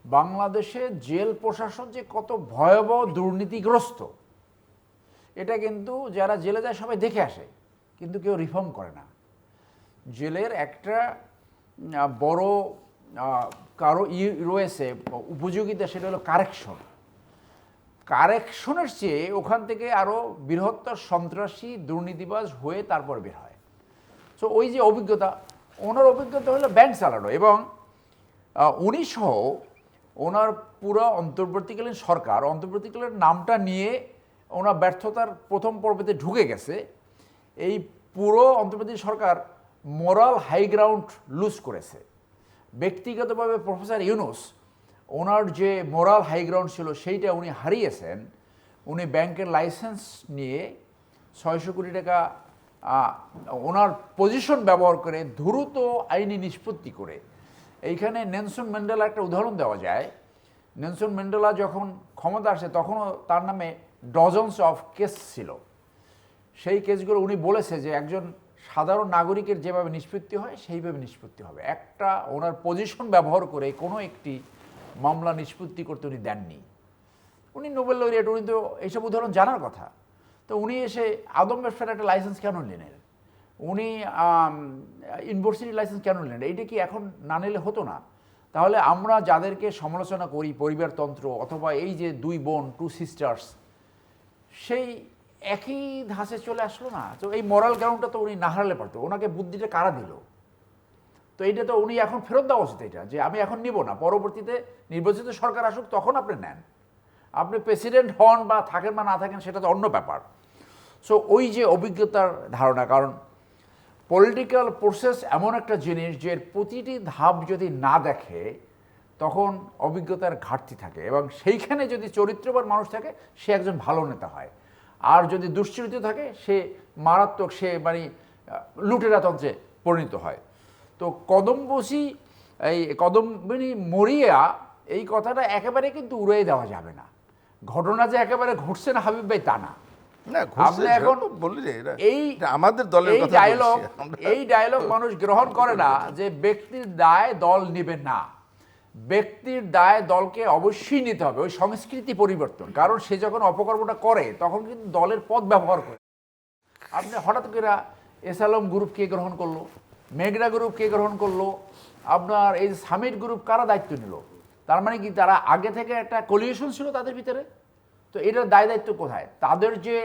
বাংলাদেশে জেল প্রশাসন যে কত ভয়াবহ দুর্নীতিগ্রস্ত, এটা কিন্তু যারা জেলে যায় সবাই দেখে আসে, কিন্তু কেউ রিফর্ম করে না। জেলের একটা বড় কারো রয়েছে উপযোগিতা, সেটা হলো কারেকশন। কারেকশনের চেয়ে ওখান থেকে আরও বৃহত্তর সন্ত্রাসী দুর্নীতিবাজ হয়ে তারপর বের হয়। সো ওই যে অভিজ্ঞতা, ওনার অভিজ্ঞতা হলো ব্যাংক চালানো, এবং উনি সহ ওনার পুরো অন্তর্বর্তীকালীন সরকার, অন্তর্বর্তীকালীন নামটা নিয়ে ওনার ব্যর্থতার প্রথম পর্বেতে ঢুকে গেছে। এই পুরো অন্তর্বর্তী সরকার মোরাল হাই গ্রাউন্ড লুজ করেছে। ব্যক্তিগতভাবে প্রফেসর ইউনূস ওনার যে মোরাল হাই গ্রাউন্ড ছিল সেইটা উনি হারিয়েছেন। উনি ব্যাংকের লাইসেন্স নিয়ে 600 কোটি টাকা ওনার পজিশন ব্যবহার করে দ্রুত আইনি নিষ্পত্তি করে, এইখানে নেলসন ম্যান্ডেলা একটা উদাহরণ দেওয়া যায়। নেলসন ম্যান্ডেলা যখন ক্ষমতা আসে তখনও তার নামে ডজনস অফ কেস ছিল। সেই কেসগুলো উনি বলেছে যে একজন সাধারণ নাগরিকের যেভাবে নিষ্পত্তি হয় সেইভাবে নিষ্পত্তি হবে। একটা ওনার পজিশন ব্যবহার করে কোনো একটি মামলা নিষ্পত্তি করতে উনি দেননি। উনি নোবেল লরিয়েট, উনি তো এইসব উদাহরণ জানার কথা। তো উনি এসে আদম ব্যবসার একটা লাইসেন্স কেন নিলেন? উনি ইউনিভার্সিটি লাইসেন্স কেন নিলেন? এইটা কি এখন না নিলে হতো না? তাহলে আমরা যাদেরকে সমালোচনা করি, পরিবারতন্ত্র অথবা এই যে দুই বোন, টু সিস্টার্স, সেই একই ধাঁচে চলে আসলো না? তো এই মোরাল গ্রাউন্ডটা তো উনি না হারালে পারতো। ওনাকে বুদ্ধিটা কারা দিল? তো এইটা তো উনি এখন ফেরত দেওয়া উচিত, এটা যে আমি এখন নিব না, পরবর্তীতে নির্বাচিত সরকার আসুক তখন আপনি নেন। আপনি প্রেসিডেন্ট হন বা থাকেন বা না থাকেন সেটা তো অন্য ব্যাপার। সো ওই যে অভিজ্ঞতার ধারণা, কারণ পলিটিক্যাল প্রসেস এমন একটা জিনিস যে প্রতিটি ধাপ যদি না দেখে তখন অভিজ্ঞতার ঘাটতি থাকে, এবং সেইখানে যদি চরিত্রবান মানুষ থাকে সে একজন ভালো নেতা হয়। আর যদি দুশ্চরিত্র থাকে সে মারাত্মক, সে মানে লুটেরাতন্ত্রে পরিণত হয়। তো কদম্বিনী মরিয়া এই কথাটা একেবারে কিন্তু উড়িয়ে দেওয়া যাবে না। ঘটনা যে একেবারে ঘটছে না হাবিব ভাই তা না। আপনি এখন আমাদের দলের এই ডায়লগ মানুষ গ্রহণ করে না যে ব্যক্তির দায় দল নেবে না। ব্যক্তির দায় দলকে অবশ্যই নিতে হবে, ওই সংস্কৃতি পরিবর্তন। কারণ সে যখন অপকর্মটা করে তখন কিন্তু দলের পদ ব্যবহার করে। আপনি হঠাৎ করে এসালম গ্রুপ কে গ্রহণ করলো, মেঘনা গ্রুপ কে গ্রহণ করলো, আপনার এই সামিট গ্রুপ কারা দায়িত্ব নিল? তার মানে কি তারা আগে থেকে একটা কোলিউশন ছিল তাদের ভিতরে? তো এটার দায় দায়িত্ব কোথায়? তাদের যে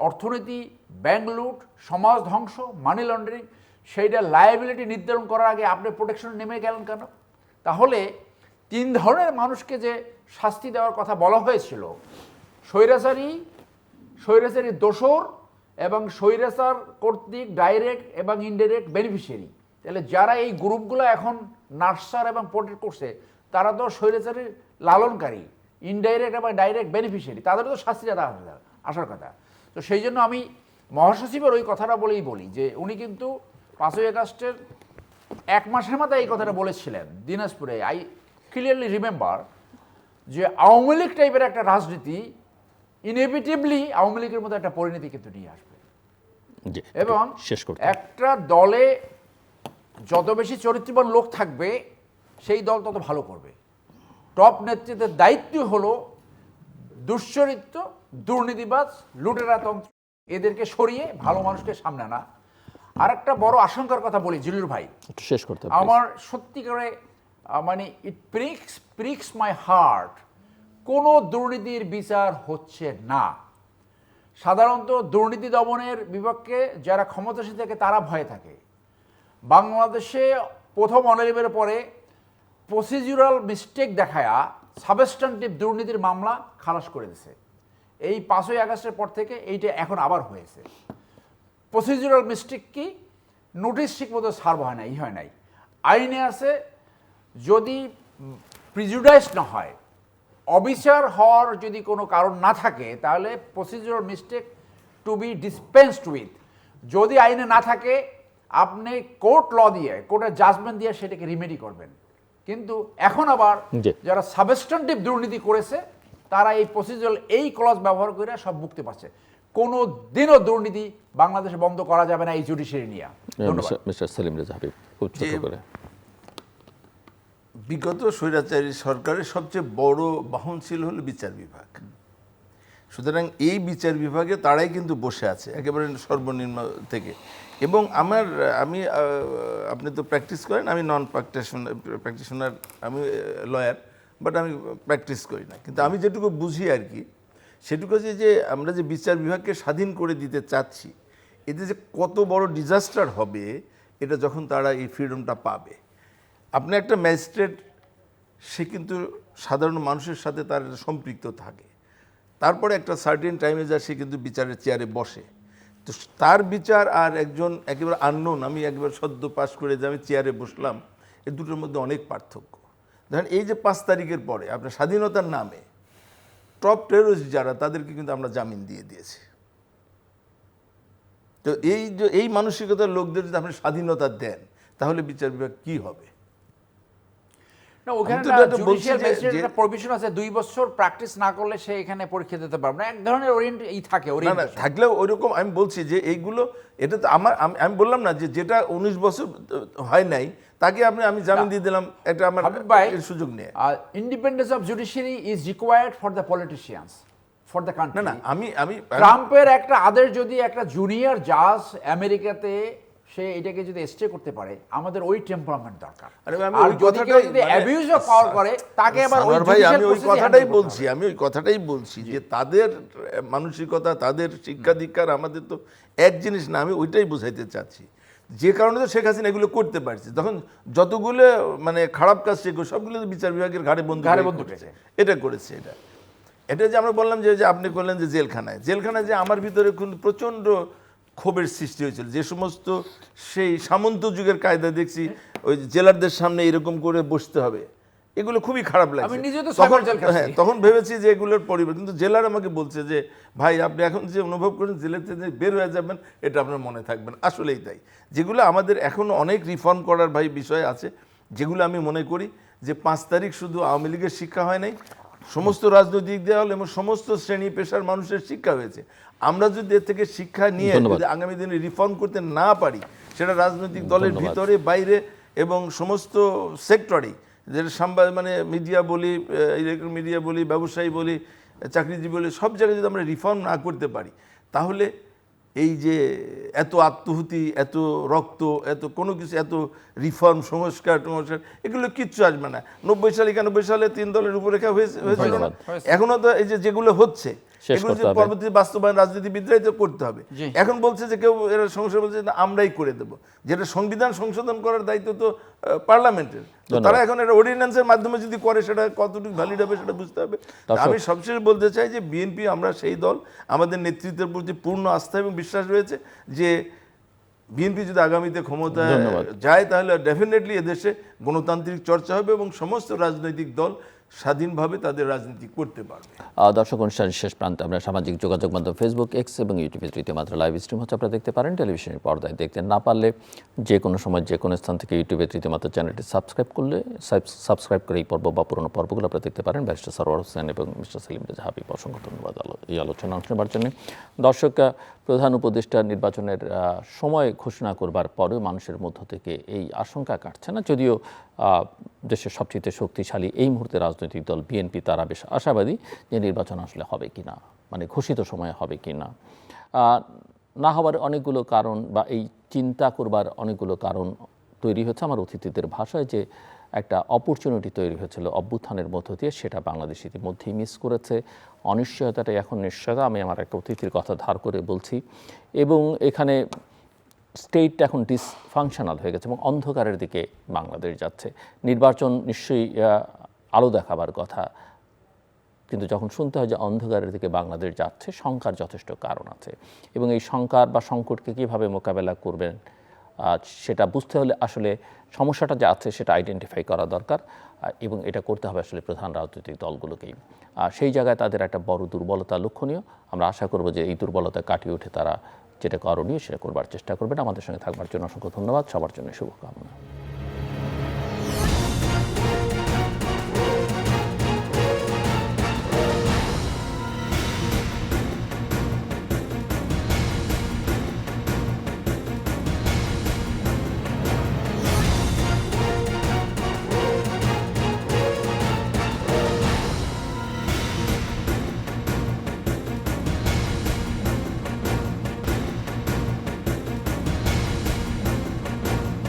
অর্থনীতি, ব্যাংক লুট, সমাজ ধ্বংস, মানি লন্ডারিং, সেইটা লায়াবিলিটি নির্ধারণ করার আগে আপনি প্রোটেকশন নেমে গেলেন কেন? তাহলে 3 ধরনের মানুষকে যে শাস্তি দেওয়ার কথা বলা হয়েছিল, স্বৈরাচারী দোসর এবং স্বৈরাচার কর্তৃক ডাইরেক্ট এবং ইনডাইরেক্ট বেনিফিশিয়ারি, তাহলে যারা এই গ্রুপগুলো এখন নার্সার এবং প্রোটেক্ট করছে তারা তো স্বৈরাচারীর লালনকারী, ইনডাইরেক্ট এবং ডাইরেক্ট বেনিফিশিয়ারি, তাদেরও তো শাস্তি দেওয়া আসার কথা। তো সেই জন্য আমি মহাসচিবের ওই কথাটা বলি যে উনি কিন্তু 5ই আগস্টের 1 মাসের মাথায় এই কথাটা বলেছিলেন দিনাজপুরে। আই ক্লিয়ারলি রিমেম্বার যে আওয়ামী লীগ টাইপের একটা রাজনীতি ইনএভিটেবলি আওয়ামী লীগের মতো একটা পরিণতি কিন্তু নিয়ে আসবে। জি, এবং শেষ করতে একটা দলে যত বেশি চরিত্রবান লোক থাকবে সেই দল তত ভালো করবে। টপ নেতৃত্বের দায়িত্ব হলো দুশ্চরিত্র, দুর্নীতিবাজ, লুটেরাতন্ত্র এদেরকে সরিয়ে ভালো মানুষকে সামনে আনা। আর একটা বড় আশঙ্কার কথা বলি জিলুর ভাই, একটু শেষ করতে হবে, আমার সত্যি করে মানে ইট প্রিক্স মাই হার্ট, কোনো দুর্নীতির বিচার হচ্ছে না। সাধারণত দুর্নীতি দমনের বিপক্ষে যারা ক্ষমতাসীন থাকে তারা ভয়ে থাকে। বাংলাদেশে প্রথম অনিলের পরে প্রসিডিউরাল মিস্টেক দেখায়া সাবস্ট্যান্টিভ দুর্নীতির মামলা খালাস করে দিছে। এই 5ই আগস্টের পর থেকে এইটা এখন আবার হয়েছে। প্রসিডিউরাল মিস্টেক কি? নোটিশ ঠিক মতো সার্ভ হয় নাই, হয় নাই। আইনে আছে যদি প্রিজুডাইস না হয়, অবিচার হওয়ার যদি কোনো কারণ না থাকে, তাহলে procedural mistake to be dispensed with. যদি আইনে না থাকে আপনি কোর্ট ল দিয়ে, কোর্টের জাজমেন্ট দিয়ে সেটাকে রিমেডি করবেন। কিন্তু এখন আবার জি। যারা সাবস্ট্যান্টিভ দুর্নীতি করেছে তারা এই প্রসিডিউরাল এই ক্লজ ব্যবহার করে সব মুক্তি পাচ্ছে। কোনো দিনও দুর্নীতি বাংলাদেশে বন্ধ করা যাবে না এই জুডিশিয়ারি নিয়ে। ধন্যবাদ। মিস্টার সেলিম রেজা হাবিব, খুব ছোট যে- করে। বিগত স্বৈরাচারী সরকারের সবচেয়ে বড় বাহন ছিল হলো বিচার বিভাগ। সুতরাং এই বিচার বিভাগে তারাই কিন্তু বসে আছে একেবারে সর্বনিম্ন থেকে। এবং আমি আপনি তো প্র্যাকটিস করেন, আমি নন প্র্যাকটিশনার, আমি লয়ার, বাট আমি প্র্যাকটিস করি না। কিন্তু আমি যেটুকু বুঝি আর কি, সেটুকু যে আমরা যে বিচার বিভাগকে স্বাধীন করে দিতে চাচ্ছি, এতে যে কত বড় ডিজাস্টার হবে এটা যখন তারা এই ফ্রিডমটা পাবে। আপনি একটা ম্যাজিস্ট্রেট, সে কিন্তু সাধারণ মানুষের সাথে তার সম্পৃক্ত থাকে, তারপরে একটা সার্টেন টাইমে যা সে কিন্তু বিচারের চেয়ারে বসে। তো তার বিচার আর একজন একেবারে আননোন, আমি একবার সদ্য পাস করে যে আমি চেয়ারে বসলাম, এই দুটোর মধ্যে অনেক পার্থক্য। ধরেন এই যে 5 তারিখের পরে আপনার স্বাধীনতার নামে টপ টেররিস্ট যারা, তাদেরকে কিন্তু আমরা জামিন দিয়ে দিয়েছি। তো এই মানসিকতার লোকদের যদি আপনি স্বাধীনতা দেন, তাহলে বিচার বিভাগ কি হবে? না, ওখানে আমি তো না এটা বলছি জুডিশিয়াল যে- ম্যাজিস্ট্রেটের যে- একটা প্রভিশন আছে, 2 বছর প্র্যাকটিস না করলে সে এখানে পরীক্ষা দিতে পারবে না। এক ধরনের থাকে না না, ওরিয়েন্টেশন। থাকলেও ওইরকম আমি বলছি যে এইগুলো, এটা তো আমি বললাম না যে যেটা 19 বছর হয় নাই তাকে আমি জামিন দিয়ে দিলাম, এটা আমার হাবিব ভাই, এর সুযোগ নেই। Independence of judiciary is required for the politicians, for the না কান্ট্রি। না, আমি ট্রাম্পের একটা আদেশ যদি একটা জুনিয়র জাজ আমেরিকাতে সে এটাকে যদি স্টে করতে পারে, আমাদের ওই টেম্পারমেন্ট দরকার। আরে আমি আর ওই যদি কথাটাই কেউ যদি মানে- অ্যাবিউজ অফ পাওয়ার করে, তাকে আবার ওই সানোয়ার ভাই, judicial আমি ওই process-এ কথাটাই handle করতে বলছি, হবে। আমি ওই কথাটাই বলছি যে তাদের মানসিকতা, তাদের শিক্ষা দীক্ষার আমাদের তো এক জিনিস না। আমি ওইটাই বোঝাইতে চাচ্ছি, যে কারণে তো শেখ হাসিনা এগুলো করতে পারছে। তখন যতগুলো মানে খারাপ কাজ সেগুলো সবগুলো তো বিচার বিভাগের ঘাড়ে বন্ধু করেছে। এটা করেছে, এটা যে আমরা বললাম যে আপনি করলেন যে জেলখানায় যে আমার ভিতরে কিন্তু প্রচণ্ড ক্ষোভের সৃষ্টি হয়েছিল। যে সমস্ত সেই সামন্ত যুগের কায়দা দেখছি, ওই জেলারদের সামনে এরকম করে বসতে হবে, এগুলো খুবই খারাপ লাগছে। আমি নিজে তো তখন সাইবার জেল খাচ্ছি। তখন ভেবেছি যে এগুলোর পরিবার, কিন্তু জেলার আমাকে বলছে যে ভাই আপনি এখন যে অনুভব করেন জেলেতে যে বের হয়ে যাবেন, এটা আপনার মনে থাকবেন। আসলেই তাই, যেগুলো আমাদের এখনও অনেক রিফর্ম করার ভাই বিষয় আছে, যেগুলো আমি মনে করি যে 5 তারিখ শুধু আওয়ামী লীগের শিক্ষা হয় নাই, সমস্ত রাজনৈতিক দল এবং সমস্ত শ্রেণী পেশার মানুষের শিক্ষা হয়েছে। আমরা যদি এর থেকে শিক্ষা নিয়ে যদি আগামী দিনে রিফর্ম করতে না পারি, সেটা রাজনৈতিক দলের ভিতরে বাইরে এবং সমস্ত সেক্টরেই, যেটা মানে মিডিয়া বলি, ইলেকট্রনিক মিডিয়া বলি, ব্যবসায়ী বলি, চাকরিজীবী বলি, সব জায়গায় যদি আমরা রিফর্ম না করতে পারি, তাহলে এই যে এত আত্মহুতি, এত রক্ত, এত কোনো কিছু, এত রিফর্ম, সংস্কার এগুলো কিচ্ছু আসবে না। 90 সালে 91 সালে 3 দলের রূপরেখা হয়েছিল না? এখনো তো এই যেগুলো হচ্ছে, এগুলো যে পরবর্তী বাস্তবায়ন রাজনীতিবিদরাই তো করতে হবে। এখন বলছে যে কেউ, এরা সংসদ বলছে না আমরাই করে দেবো, যেটা সংবিধান সংশোধন করার দায়িত্ব তো পার্লামেন্টের। তারা এখন এটা অর্ডিন্যান্সের মাধ্যমে যদি করে, সেটা কতটুকু ভ্যালিড হবে সেটা বুঝতে হবে। আমি সবশেষে বলতে চাই যে বিএনপি, আমরা সেই দল, আমাদের নেতৃত্বের প্রতি পূর্ণ আস্থা এবং বিশ্বাস রয়েছে যে বিএনপি যদি আগামীতে ক্ষমতায় যায়, তাহলে ডেফিনেটলি এদেশে গণতান্ত্রিক চর্চা হবে এবং সমস্ত রাজনৈতিক দল স্বাধীনভাবে তাদের রাজনীতি করতে পারবে। দর্শক অনুষ্ঠানের শেষ প্রান্তে আমরা সামাজিক যোগাযোগ মাধ্যম ফেসবুক, এক্স এবং ইউটিউবে তৃতীয় মাত্রা লাইভ স্ট্রিম হচ্ছে, আপনারা দেখতে পারেন। টেলিভিশনের পর্দায় দেখতে না পারলে যে কোনো সময় যে কোনো স্থান থেকে ইউটিউবে তৃতীয় মাত্রা চ্যানেলটি সাবস্ক্রাইব করে এই পর্ব বা পুরোনো পর্বগুলো আপনারা দেখতে পারেন। ব্যারিস্টার সরওয়ার হোসেন এবং মিস্টার সেলিম রেজা হাবিব, অসংখ্য ধন্যবাদ এই আলোচনা অংশ নেওয়ার জন্য। দর্শক, প্রধান উপদেষ্টা নির্বাচনের সময় ঘোষণা করবার পরেও মানুষের মধ্য থেকে এই আশঙ্কা কাটছে না, যদিও দেশের সবচেয়ে শক্তিশালী এই মুহূর্তে রাজনৈতিক দল বিএনপি তারা বেশ আশাবাদী যে নির্বাচন আসলে হবে কি না, মানে ঘোষিত সময়ে হবে কি না। না হওয়ার অনেকগুলো কারণ বা এই চিন্তা করবার অনেকগুলো কারণ তৈরি হচ্ছে। আমার অতিথিদের ভাষায় যে একটা অপরচুনিটি তৈরি হয়েছিল অভ্যুত্থানের মধ্য দিয়ে, সেটা বাংলাদেশ ইতিমধ্যেই মিস করেছে। অনিশ্চয়তাটাই এখন নিশ্চয়তা, আমি আমার একটা অতিথির কথা ধার করে বলছি। এবং এখানে স্টেটটা এখন ডিসফাংশনাল হয়ে গেছে এবং অন্ধকারের দিকে বাংলাদেশ যাচ্ছে। নির্বাচন নিশ্চয়ই আলো দেখাবার কথা, কিন্তু যখন শুনতে হয় যে অন্ধকারের দিকে বাংলাদেশ যাচ্ছে, শঙ্কার যথেষ্ট কারণ আছে। এবং এই শঙ্কার বা সংকটকে কীভাবে মোকাবেলা করবেন সেটা বুঝতে হলে আসলে সমস্যাটা যা আছে সেটা আইডেন্টিফাই করা দরকার, এবং এটা করতে হবে আসলে প্রধান রাজনৈতিক দলগুলোকেই। সেই জায়গায় তাদের একটা বড় দুর্বলতা লক্ষণীয়। আমরা আশা করব যে এই দুর্বলতা কাটিয়ে উঠে তারা যেটা করণীয় সেটা করবার চেষ্টা করবেন। আমাদের সঙ্গে থাকবার জন্য অসংখ্য ধন্যবাদ, সবার জন্য শুভকামনা।